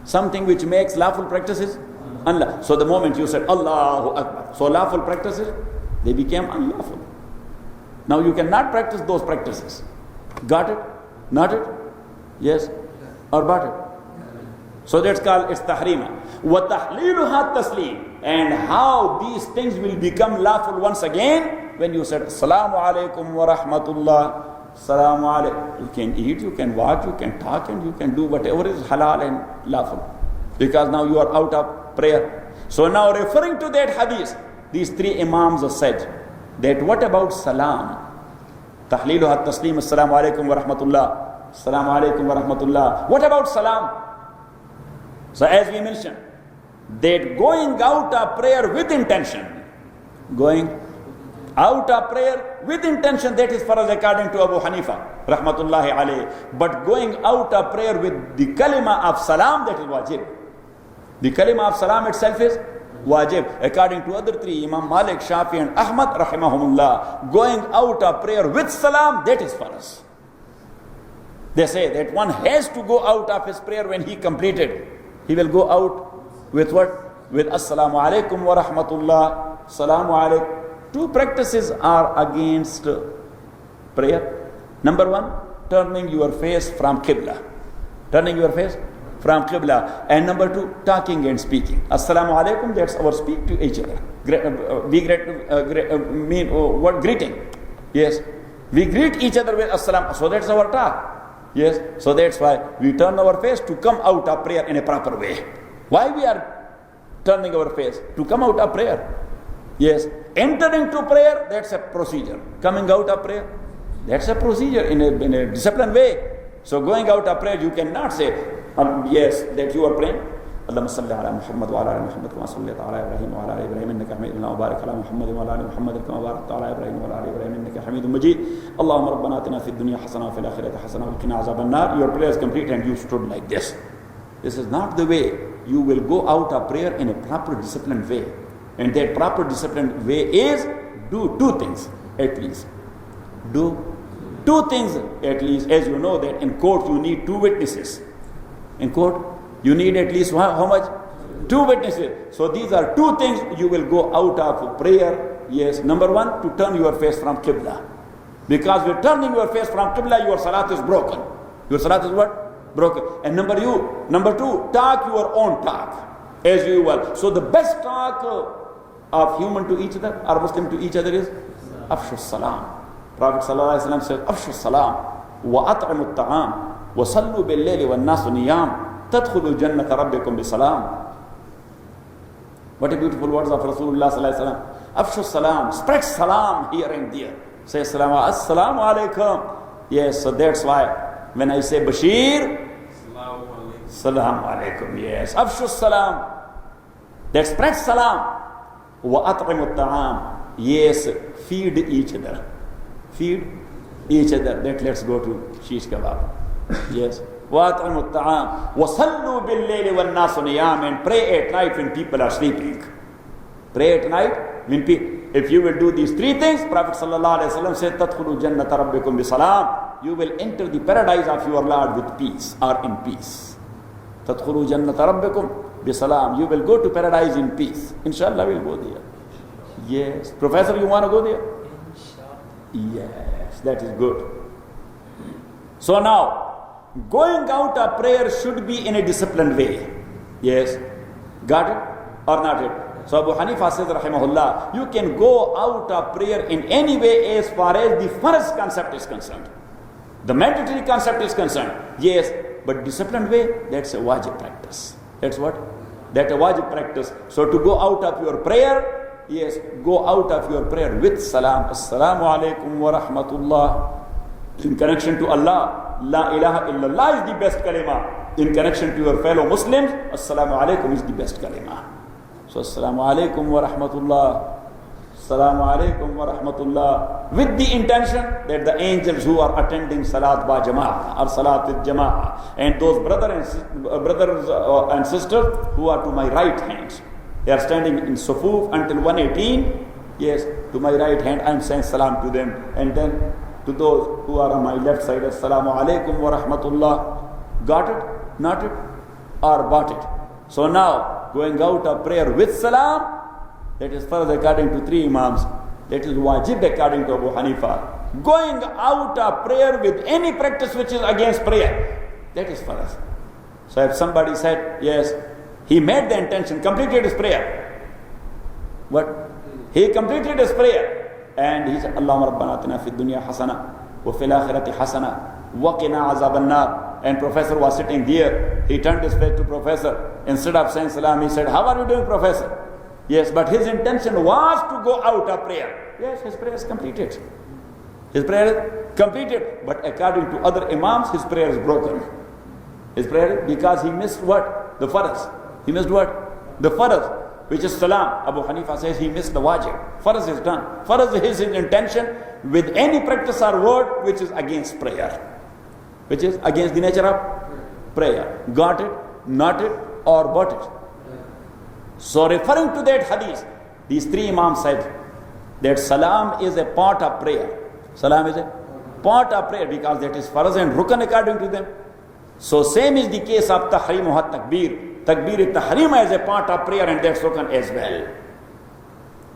Something which makes lawful practices unlawful. So the moment you said Allahu Akbar, so lawful practices, they became unlawful. Now you cannot practice those practices. Got it? Not it? Yes? Or got it? So that's called it's tahrima. Wa tahliluha taslim. And how these things will become lawful once again when you said Assalamu alaikum wa rahmatullah. Assalamu alaikum. You can eat, you can walk, you can talk, and you can do whatever is halal and lawful. Because now you are out of prayer. So now referring to that hadith, these three Imams have said that what about salam? Tahliluha taslim, assalamu alaikum wa rahmatullah. Assalamu alaikum wa rahmatullah. What about salam? So as we mentioned, that going out of prayer with intention, going out of prayer with intention, that is faraz according to Abu Hanifa, rahmatullahi alayhi. But going out of prayer with the kalima of salam, that is wajib. The kalima of salam itself is wajib. According to other three, Imam Malik, Shafi and Ahmad, rahimahumullah, going out of prayer with salam, that is faraz. They say that one has to go out of his prayer when he completed. He will go out with what? With assalamu alaikum wa rahmatullah, assalamu alaikum. Two practices are against prayer. Number one, turning your face from Qibla. Turning your face from Qibla. And number 2, talking and speaking. Assalamu alaikum, that's our speak to each other. What greeting? Yes. We greet each other with assalam. So that's our talk. Yes. So that's why we turn our face to come out of prayer in a proper way. Why we are turning our face? To come out of prayer. Yes. Enter into prayer, that's a procedure. Coming out of prayer, that's a procedure in a disciplined way. So going out of prayer, you cannot say, yes, that you are praying. اللهم صل على محمد وعلى ال محمد كما صليت على ابراهيم وعلى ال ابراهيم انك حميد مجيد وبارك على محمد وعلى ال محمد كما باركت على ابراهيم وعلى ال ابراهيم انك حميد مجيد اللهم ربنا اتنا في الدنيا حسنه وفي الاخره حسنه وقنا عذاب النار. Your prayer is complete and you stood like this. This is not the way you will go out of prayer in a proper disciplined way. And that proper disciplined way is do 2 things at least. Do 2 things at least. As you know that in court you need 2 witnesses. In court you need at least how much? 2 witnesses. So these are 2 things you will go out of prayer. Yes. Number 1, to turn your face from Qibla. Because you're turning your face from Qibla, your salat is broken. Your salat is what? Broken. And number 2, talk your own talk as usual. So the best talk of human to each other or Muslim to each other is Afshu Salam. Prophet Sallallahu Alaihi Wasallam said, Afshu Salam wa at'imu at-ta'am wa sallu bil-layli wan-nasu niyam tadkhulu jannata rabbikum bi-salam. What a beautiful words of Rasulullah Sallallahu Alaihi Wasallam. Afshu Salam, spread salam here and there. Say Assalamu alaikum. Yes, so that's why when I say Bashir, Assalamu alaikum. Yes, Afshu Salam. That spread salam. Wa at'imu at-ta'am. Yes, feed each other. Feed each other. That let's go to shish kebab. Yes. Wa at'imu at-ta'am. Wa sallu bil-layli wan-nasu niyam. And pray at night when people are sleeping. Pray at night when if you will do these 3 things, Prophet Sallallahu Alaihi Wasallam said, Tadkhulu jannata rabbikum bi-salam. You will enter the paradise of your Lord with peace or in peace. Tadkhulu jannata rabbikum bi-salam. You will go to paradise in peace. Inshallah we'll go there. Yes. Professor, you want to go there? Yes, that is good. So now, going out of prayer should be in a disciplined way. Yes. Got it or not it? So Abu Hanifa says, rahimahullah, you can go out of prayer in any way as far as the first concept is concerned. The mandatory concept is concerned. Yes, but disciplined way, that's a wajib practice. That's what? That's a wajib practice. So to go out of your prayer, yes, go out of your prayer with salam. Assalamu alaikum wa rahmatullah. In connection to Allah, La ilaha illallah is the best kalima. In connection to your fellow Muslims, Assalamu alaikum is the best kalima. So Assalamu alaikum wa rahmatullah. Assalamu alaikum wa rahmatullah. With the intention that the angels who are attending Salat ba Jama'ah or Salat with Jama'ah and those brothers and sisters who are to my right hand, they are standing in Sufuf until 118. Yes, to my right hand I am saying salam to them. And then to those who are on my left side, Assalamu alaikum wa rahmatullah. Got it? Not it? Or bought it? So now, going out of prayer with salam, that is first according to 3 Imams. That is wajib according to Abu Hanifa. Going out of prayer with any practice which is against prayer, that is first. So if somebody said, yes, he made the intention, completed his prayer. What? He completed his prayer. And he said, Allahumma rabbana atina fid dunya hasana wa fil akhirati hasana wa qina azaban nar. And professor was sitting there. He turned his face to professor. Instead of saying salam, he said, how are you doing, professor? Yes, but his intention was to go out of prayer. Yes, his prayer is completed. His prayer is completed. But according to other imams, his prayer is broken. His prayer, because he missed what? The farz. He missed what? The farz, which is salam. Abu Hanifa says he missed the wajib. Farz is done. Farz is his intention with any practice or word which is against prayer. Which is against the nature of prayer. Got it, not it, or bought it. So referring to that hadith, these 3 Imams said that salam is a part of prayer. Salam is a part of prayer because that is farz and rukn according to them. So same is the case of tahrim wa takbir. Takbir-i-tahrim is a part of prayer and that's rukn as well.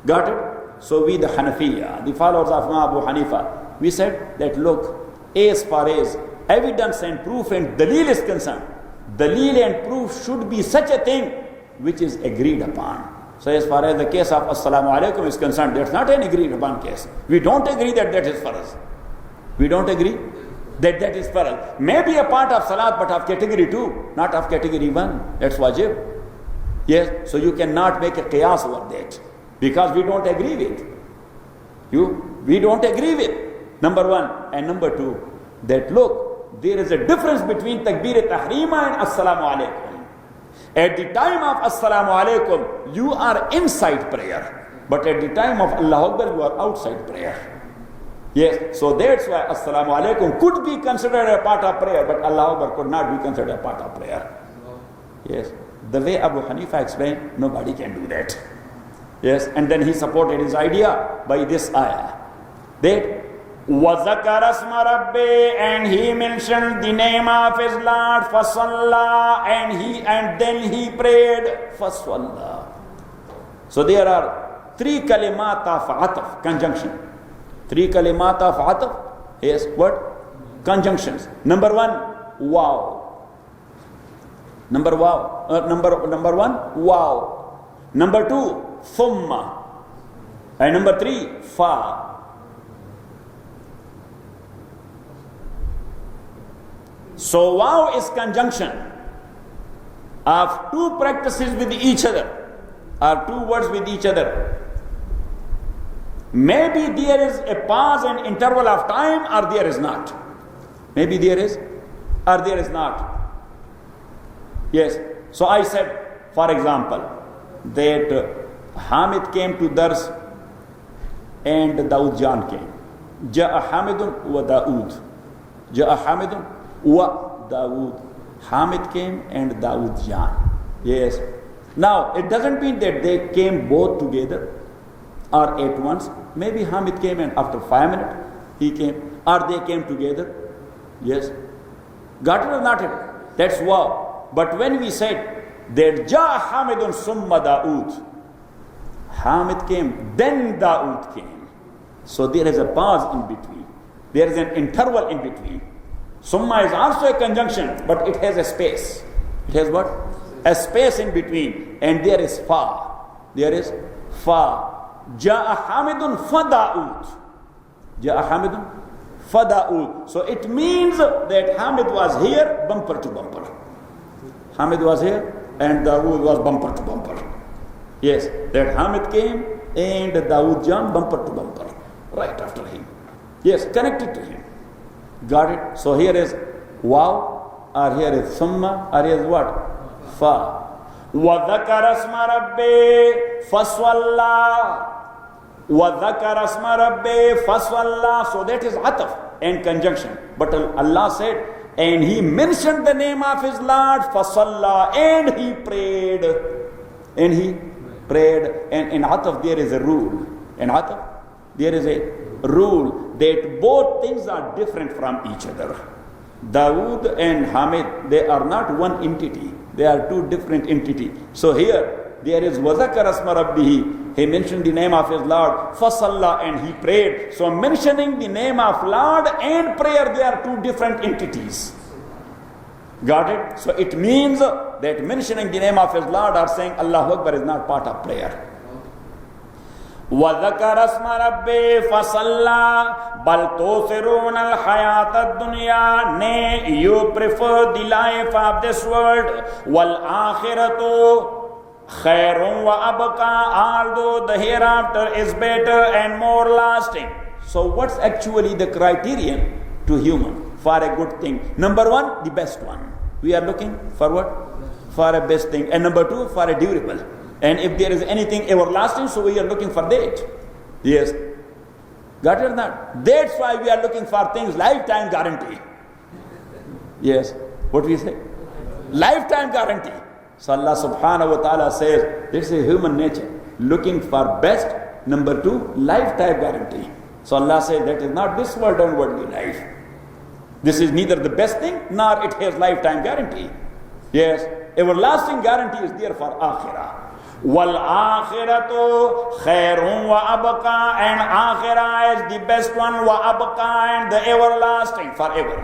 Got it? So we the Hanafiya, the followers of Imam Abu Hanifa, we said that look, as far as evidence and proof and dalil is concerned, Daleel and proof should be such a thing which is agreed upon. So as far as the case of Assalamu alaikum is concerned, that's not an agreed upon case. We don't agree that that is farz. We don't agree that that is farz. Maybe a part of salat, but of category 2, not of category 1. That's wajib. Yes, so you cannot make a qiyas over that, because we don't agree with. We don't agree with. Number 1. And number 2, that look, there is a difference between takbir tahrima and assalamu alaikum. At the time of assalamu alaikum, you are inside prayer. But at the time of Allah Akbar, you are outside prayer. Yes, so that's why assalamu alaikum could be considered a part of prayer, but Allah Akbar could not be considered a part of prayer. Yes, the way Abu Hanifa explained, nobody can do that. Yes, and then he supported his idea by this ayah. That وَذَكَرَ اسْمَ رَبِّهِ, and he mentioned the name of his Lord, فَصَلَّى, and then he prayed, فَصَلَّى. So there are 3 kalimat of ataf, conjunction. 3 kalimat of ataf, yes, what? Conjunctions. Number 1, wow. Number 1, wow. Number 2, thumma. And number 3, fa. So wow is conjunction of 2 practices with each other, or 2 words with each other. Maybe there is a pause and interval of time, or there is not. Maybe there is, or there is not. Yes. So I said, for example, that Hamid came to Dars and Dawood Jan came. Ja'a Hamidun wa Dawood. Ja'a Hamidun wa Dawood. Hamid came and Dawood Jan. Yes. Now, it doesn't mean that they came both together or at once. Maybe Hamid came and after 5 minutes he came, or they came together. Yes. Got it or not it? That's wow. But when we said that Ja Hamidun summa Dawood, Hamid came, then Dawood came. So there is a pause in between. There is an interval in between. Summa is also a conjunction, but it has a space. It has what? A space in between. And there is fa. There is fa. Ja'a Hamidun fa Dawood. Ja'a Hamidun fa Dawood. So it means that Hamid was here, bumper to bumper. Hamid was here and Dawood was bumper to bumper. Yes, that Hamid came and Dawood Jan bumper to bumper. Right after him. Yes, connected to him. Got it? So here is wow, or here is summa, or here is what? Fa. وَذَكَرَ اسْمَ رَبِّهِ فَصَلَّى. وَذَكَرَ اسْمَ رَبِّهِ فَصَلَّى. So that is ataf and conjunction. But Allah said, and he mentioned the name of his Lord, فَصَلَّى, and he prayed. And he prayed. And in ataf there is a rule. In ataf there is a rule that both things are different from each other. Dawood and Hamid, they are not one entity. They are 2 different entities. So here, there is وَذَكَرَ اسْمَ رَبِّهِ. He mentioned the name of his Lord, فَصَلَّى, and he prayed. So mentioning the name of Lord and prayer, they are 2 different entities. Got it? So it means that mentioning the name of his Lord or saying Allahu Akbar is not part of prayer. وَذَكَرَ اسْمَ رَبِّهِ فَصَلَّى بَلْ تُؤْثِرُونَ الْحَيَاةَ الدُّنْيَا. Nay, you prefer the life of this world. وَالْآخِرَةُ خَيْرٌ وَأَبْقَى. Although the hereafter is better and more lasting. So what's actually the criterion to human for a good thing? Number 1, the best one. We are looking for what? For a best thing. And number 2, for a durable. And if there is anything everlasting, so we are looking for that. Yes. Got it or not? That's why we are looking for things lifetime guarantee. Yes. What we say? Lifetime guarantee. So Allah subhanahu wa ta'ala says, this is human nature. Looking for best. Number 2, lifetime guarantee. So Allah says that is not this world and worldly life. This is neither the best thing, nor it has lifetime guarantee. Yes. Everlasting guarantee is there for akhirah. وَالْآخِرَةُ خَيْرٌ وَأَبْقَى. And akhirah is the best one, وَأَبْقَى, and the everlasting, forever.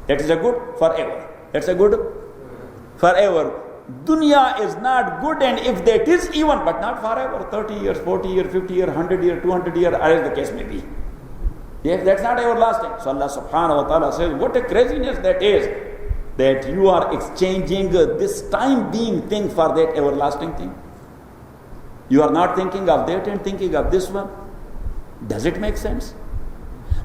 That is a good forever. That's a good forever. Dunya is not good, and if that is even, but not forever, 30 years, 40 years, 50 years, 100 years, 200 years, as the case may be. Yes, that's not everlasting. So Allah subhanahu wa ta'ala says, what a craziness that is, that you are exchanging this time being thing for that everlasting thing. You are not thinking of that and thinking of this one. Does it make sense?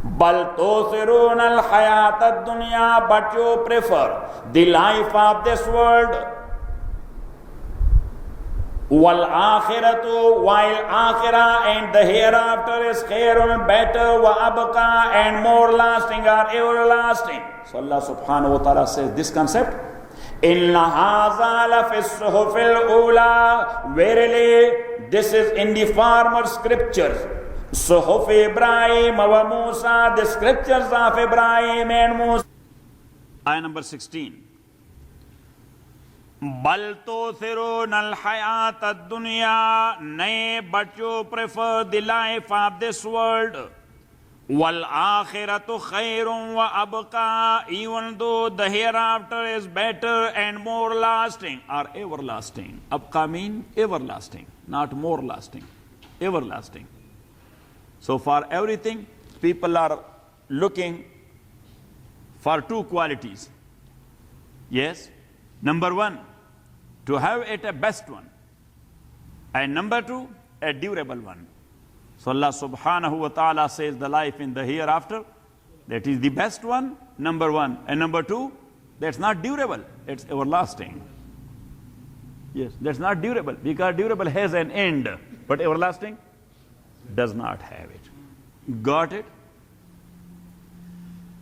Bal tusirun al hayat ad dunya, but you prefer the life of this world. Wal akhiratu, while akhirah and the hereafter is khairun, better, wa abqa, and more lasting or everlasting. So Allah subhanahu wa ta'ala says this concept, Inna haza la fi suhufil ula, verily this is in the former scriptures. Suhuf Ibrahim wa Musa, the scriptures of Ibrahim and Musa. Ayah number 16. Bal tuthirun al hayat ad dunya, nay, but you prefer the life of this world. Wal akhiratu khairun wa abqa, even though the hereafter is better and more lasting or everlasting. Abqa means everlasting, not more lasting, everlasting. So for everything, people are looking for two qualities. Yes. Number one, to have it a best one. And number two, a durable one. So Allah subhanahu wa ta'ala says the life in the hereafter, that is the best one, number one. And number two, that's not durable, it's everlasting. Yes, that's not durable, because durable has an end, but everlasting does not have it. Got it?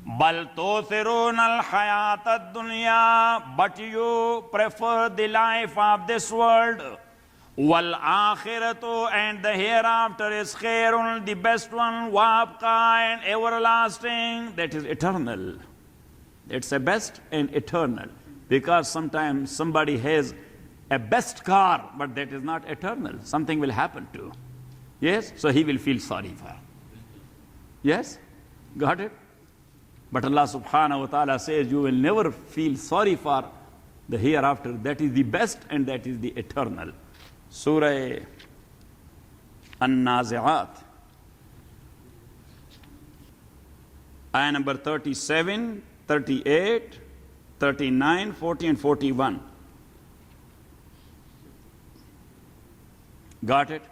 Bal tuthirun al hayat ad dunya, but you prefer the life of this world. Wal akhiratu, and the hereafter is khairun, the best one, wa abqa, and everlasting, that is eternal. It's a best and eternal, because sometimes somebody has a best car, but that is not eternal. Something will happen to. Yes, so he will feel sorry for. Yes, got it? But Allah subhanahu wa ta'ala says you will never feel sorry for the hereafter. That is the best and that is the eternal. Surah An-Nazi'at, ayah number 37, 38, 39, 40 and 41. Got it?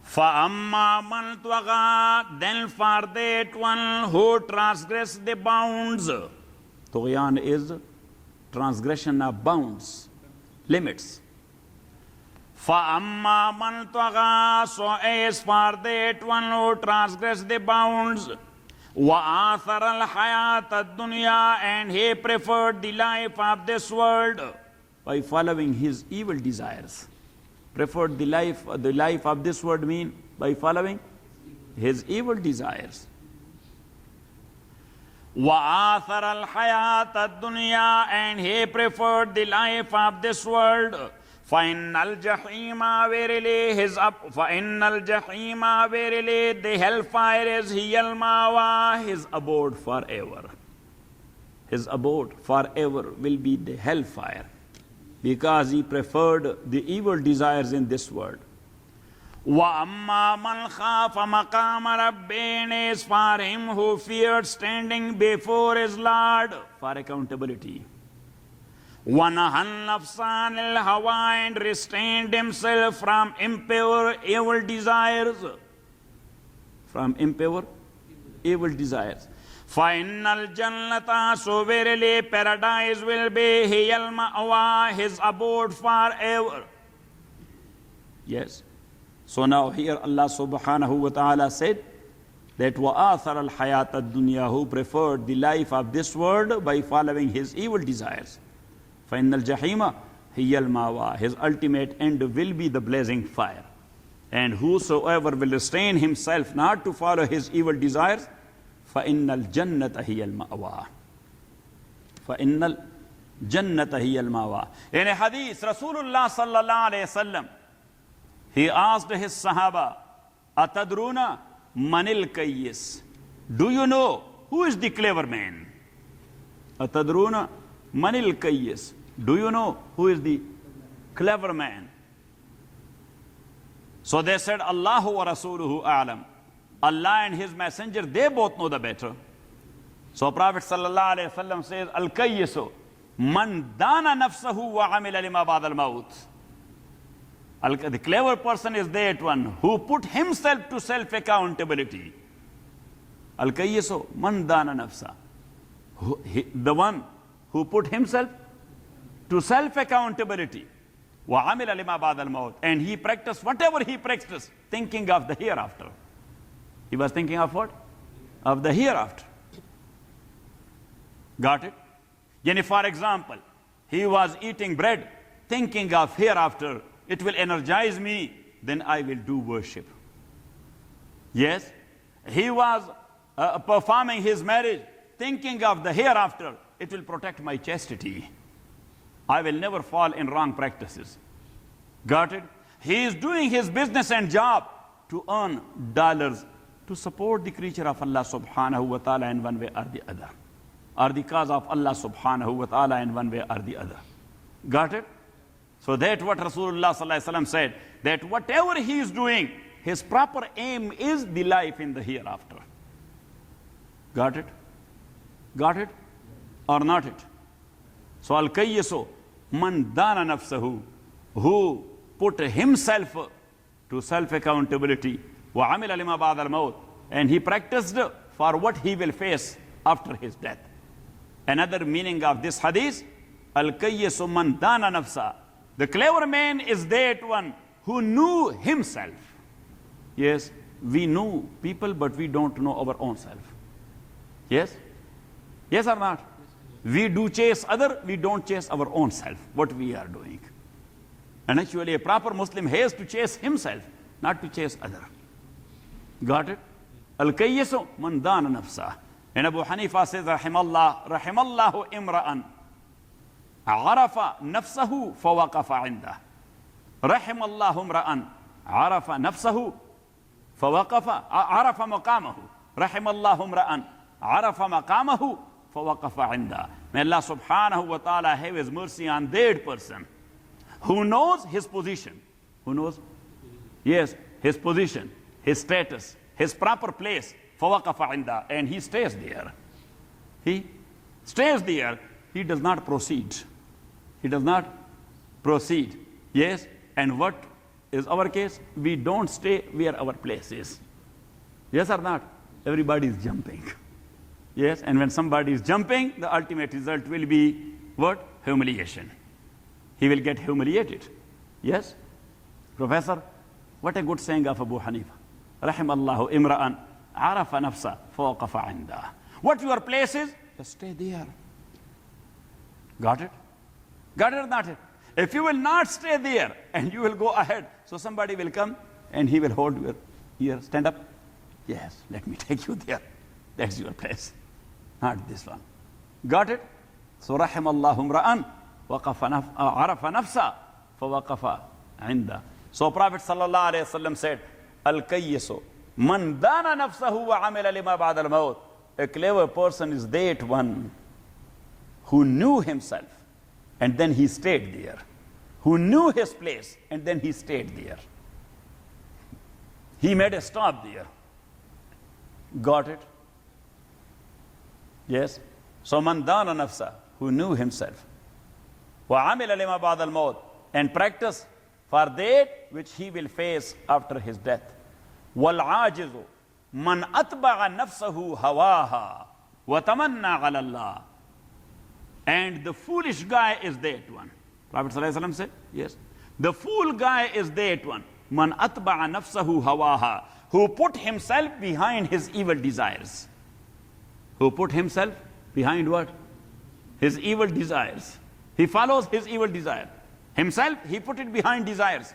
فَأَمَّا مَنْ طَغَى, then for that one who transgress the bounds. Tughyan is transgression of bounds, limits. فَأَمَّا مَنْ طَغَى, so as for that one who transgress the bounds. وَآثَرَ الْحَيَاةَ الدُّنْيَا, and he preferred the life of this world by following his evil desires. Preferred the life of this world mean by following his evil desires. وَآثَرَ الْحَيَاةَ الدُّنْيَا, and he preferred the life of this world. فَإِنَّ الْجَحِيمَ, verily فَإِنَّ الْجَحِيمَ, verily the hellfire is هِيَ الْمَأْوَى, his abode forever. His abode forever will be the hellfire, because he preferred the evil desires in this world. وَأَمَّا مَنْ خَافَ مَقَامَ رَبِّهِ, is for him who feared standing before his Lord for accountability. وَنَهَى النَّفْسَ عَنِ الْهَوَىٰ, and restrained himself from impure evil desires. From impure evil desires. فَإِنَّ الْجَنَّةَ, so verily paradise will be هِيَ الْمَأْوَىٰ, his abode forever. Yes. So now here Allah subhanahu wa ta'ala said that وَآثَرَ الْحَيَاةَ الدُّنْيَا, who preferred the life of this world by following his evil desires. فَإِنَّ الْجَحِيمَ هِيَ الْمَأْوَىٰ, his ultimate end will be the blazing fire. And whosoever will restrain himself not to follow his evil desires, فَإِنَّ الْجَنَّةَ هِيَ الْمَأْوَىٰ. فَإِنَّ الْجَنَّةَ هِيَ الْمَأْوَىٰ. In a hadith, Rasulullah sallallahu alayhi wa sallam, he asked his Sahaba, أَتَدْرُونَ مَنِ الْكَيِّسِ, do you know who is the clever man? أَتَدْرُونَ Manil Kayyis. Do you know who is the clever man? So they said, Allahu wa Rasuluhu a'lam. Allah and His Messenger, they both know the better. So Prophet sallallahu alaihi wasallam says, Al-Kayyisu man dana nafsahu wa amila lima ba'da al-maut. The clever person is that one who put himself to self-accountability. Al-Kayyisu man dana nafsa. The one who put himself to self-accountability. Wa amila lima ba'da al-maut. And he practiced whatever he practiced, thinking of the hereafter. He was thinking of what? Of the hereafter. Got it? Yani for example, he was eating bread, thinking of hereafter, it will energize me, then I will do worship. Yes? He was performing his marriage, thinking of the hereafter, it will protect my chastity. I will never fall in wrong practices. Got it? He is doing his business and job to earn dollars, to support the creature of Allah subhanahu wa ta'ala in one way or the other. Or the cause of Allah subhanahu wa ta'ala in one way or the other. Got it? So that's what Rasulullah sallallahu alaihi wasallam said, that whatever he is doing, his proper aim is the life in the hereafter. Got it? Got it? Or not it? So Al-Kayyisu man dana nafsahu, who put himself to self-accountability, wa amila lima ba'da al-maut, and he practiced for what he will face after his death. Another meaning of this hadith, Al-Kayyisu man dana nafsa. The clever man is that one who knew himself. Yes, we know people, but we don't know our own self. Yes? Yes or not? We do chase other, we don't chase our own self, what we are doing. And actually a proper Muslim has to chase himself, not to chase other. Got it? Al-Kayyisu man dana nafsa. And Abu Hanifa says, Rahimallahu imra'an arafa nafsahu fawaqafa indah. Rahimallahu imra'an arafa nafsahu fawaqafa arafa maqamahu. Rahimallahu imra'an arafa maqamahu fawaqafa indah. May Allah subhanahu wa ta'ala have His mercy on that person who knows his position. Who knows? Yes, his position, his status, his proper place. فَوَقَفَ عِنْدَهُ, and he stays there. He stays there. He does not proceed. He does not proceed. Yes, and what is our case? We don't stay where our place is. Yes or not? Everybody is jumping. Yes, and when somebody is jumping, the ultimate result will be what? Humiliation. He will get humiliated. Yes? Professor, what a good saying of Abu Hanifa. Rahimallahu imra'an arafa nafsa fawaqafa indah. What your place is, just stay there. Got it? Got it or not it? If you will not stay there and you will go ahead, so somebody will come and he will hold your ear, stand up. Yes, let me take you there. That's your place, not this one. Got it? So rahimallahu imra'an arafa nafsa fawaqafa indah. So Prophet sallallahu alaihi wasallam said, Al-Kayyisu man dana nafsahu wa amila lima ba'da al-maut. A clever person is that one who knew himself and then he stayed there. Who knew his place and then he stayed there. He made a stop there. Got it? Yes? So man dana nafsa, who knew himself. Wa amila lima ba'da al-maut, and practice for that which he will face after his death. وَالْعَاجِزُ مَنْ أَتْبَعَ نَفْسَهُ هَوَاهَا وَتَمَنَّى عَلَى اللَّهِ. And the foolish guy is that one. Prophet ﷺ said, yes. The fool guy is that one. مَنْ أَتْبَعَ نَفْسَهُ هَوَاهَا, who put himself behind his evil desires. Who put himself behind what? His evil desires. He follows his evil desire. Himself, he put it behind desires.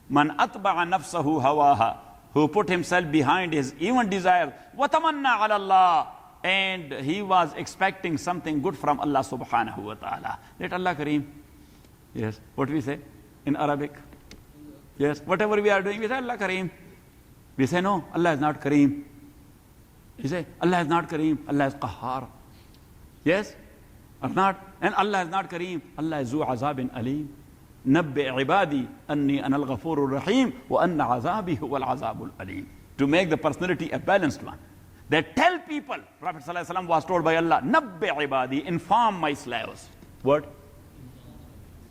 Man atba'a nafsahu hawaha, who put himself behind his evil desires. Watamanna ala Allah, and he was expecting something good from Allah subhanahu wa ta'ala. Let Allah Kareem. Yes, what we say in Arabic? Yes, whatever we are doing, we say Allah Kareem. We say no, Allah is not Kareem. We say Allah is not Kareem, Allah is Qahhar. Yes, Or not? And Allah is not Kareem. Allah is Zu Azabin Aleem. Nabbi ibadi anni anal ghafurur rahim wa anna azabi huwal azabul aleem. To make the personality a balanced one. They tell people, Prophet ﷺ was told by Allah, Nabbi ibadi, inform my slaves. What?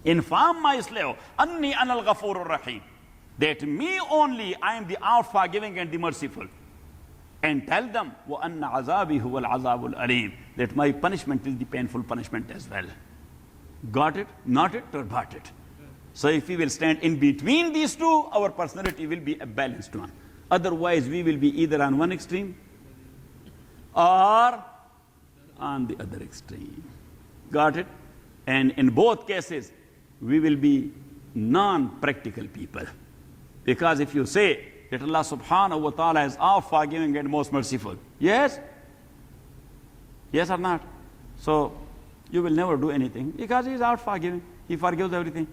Inform my slave, anni anal ghafurur rahim. That me only, I am the out forgiving and the merciful. And tell them, wa anna azabi huwal azabul aleem. That my punishment is the painful punishment as well. Got it? Not it or got it? So if we will stand in between these two, our personality will be a balanced one. Otherwise, we will be either on one extreme or on the other extreme. Got it? And in both cases, we will be non-practical people. Because if you say that Allah subhanahu wa ta'ala is all forgiving and most merciful, yes? Yes or not? So, you will never do anything because He is all forgiving. He forgives everything.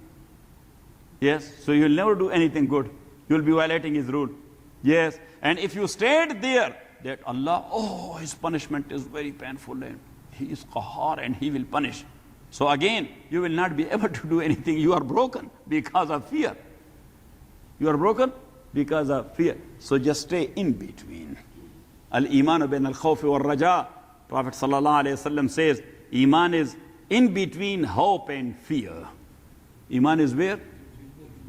Yes? So you will never do anything good. You will be violating His rule. Yes? And if you stayed there, that Allah, oh, His punishment is very painful and He is qahar and He will punish. So again, you will not be able to do anything. You are broken because of fear. You are broken because of fear. So just stay in between. Al-Iman bin al-Khawf wal-Raja. Prophet sallallahu alayhi wa sallam says, Iman is in between hope and fear. Iman is where?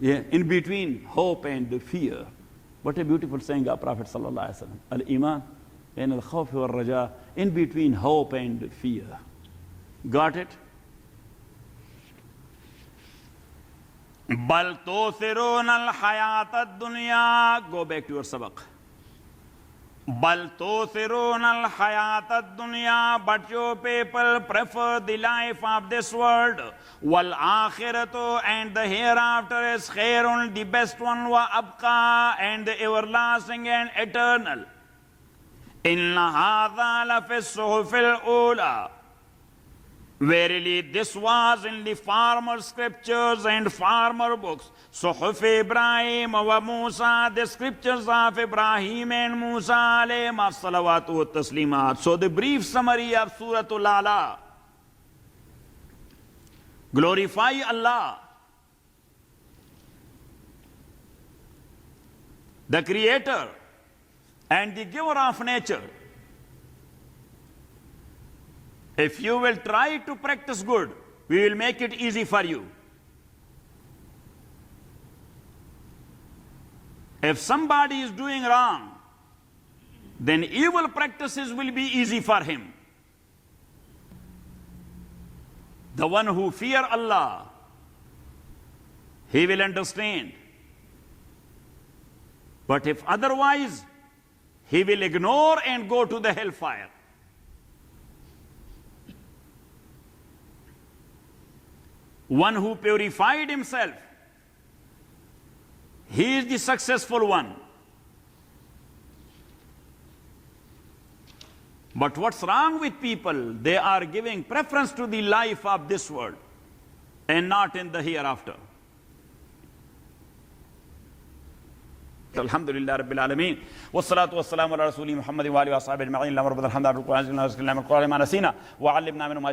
Yeah, in between hope and fear. What a beautiful saying of Prophet sallallahu alayhi wa sallam. Al-Iman bin al-Khawf wal-Raja. In between hope and fear. Got it? Bal tu'thirun al-hayat ad-dunya. Go back to your sabaq. Bal tu'thirun al-hayat ad-dunya. But you people prefer the life of this world. Wal akhiratu, and the hereafter is khairun, the best one, wa abqa, and the everlasting and eternal. Inna hadha la fi as-suhufil ula. Verily, this was in the former scriptures and former books. Suhuf Ibrahim wa Musa, the scriptures of Ibrahim and Musa alayhim as-salawatu wa taslimat. So the brief summary of Surah Al-Ala. Glorify Allah, the Creator and the Giver of nature. If you will try to practice good, we will make it easy for you. If somebody is doing wrong, then evil practices will be easy for him. The one who fear Allah, he will understand. But if otherwise, he will ignore and go to the hellfire. One who purified himself, he is the successful one. But what's wrong with people? They are giving preference to the life of this world and not in the hereafter. Alhamdulillah Rabbil Alameen. Wassalatu wassalamu ala Rasuli Muhammad wa alihi wa sahbihi ajma'in. Allahumma rabbana alhamdulillah wa allimna min ma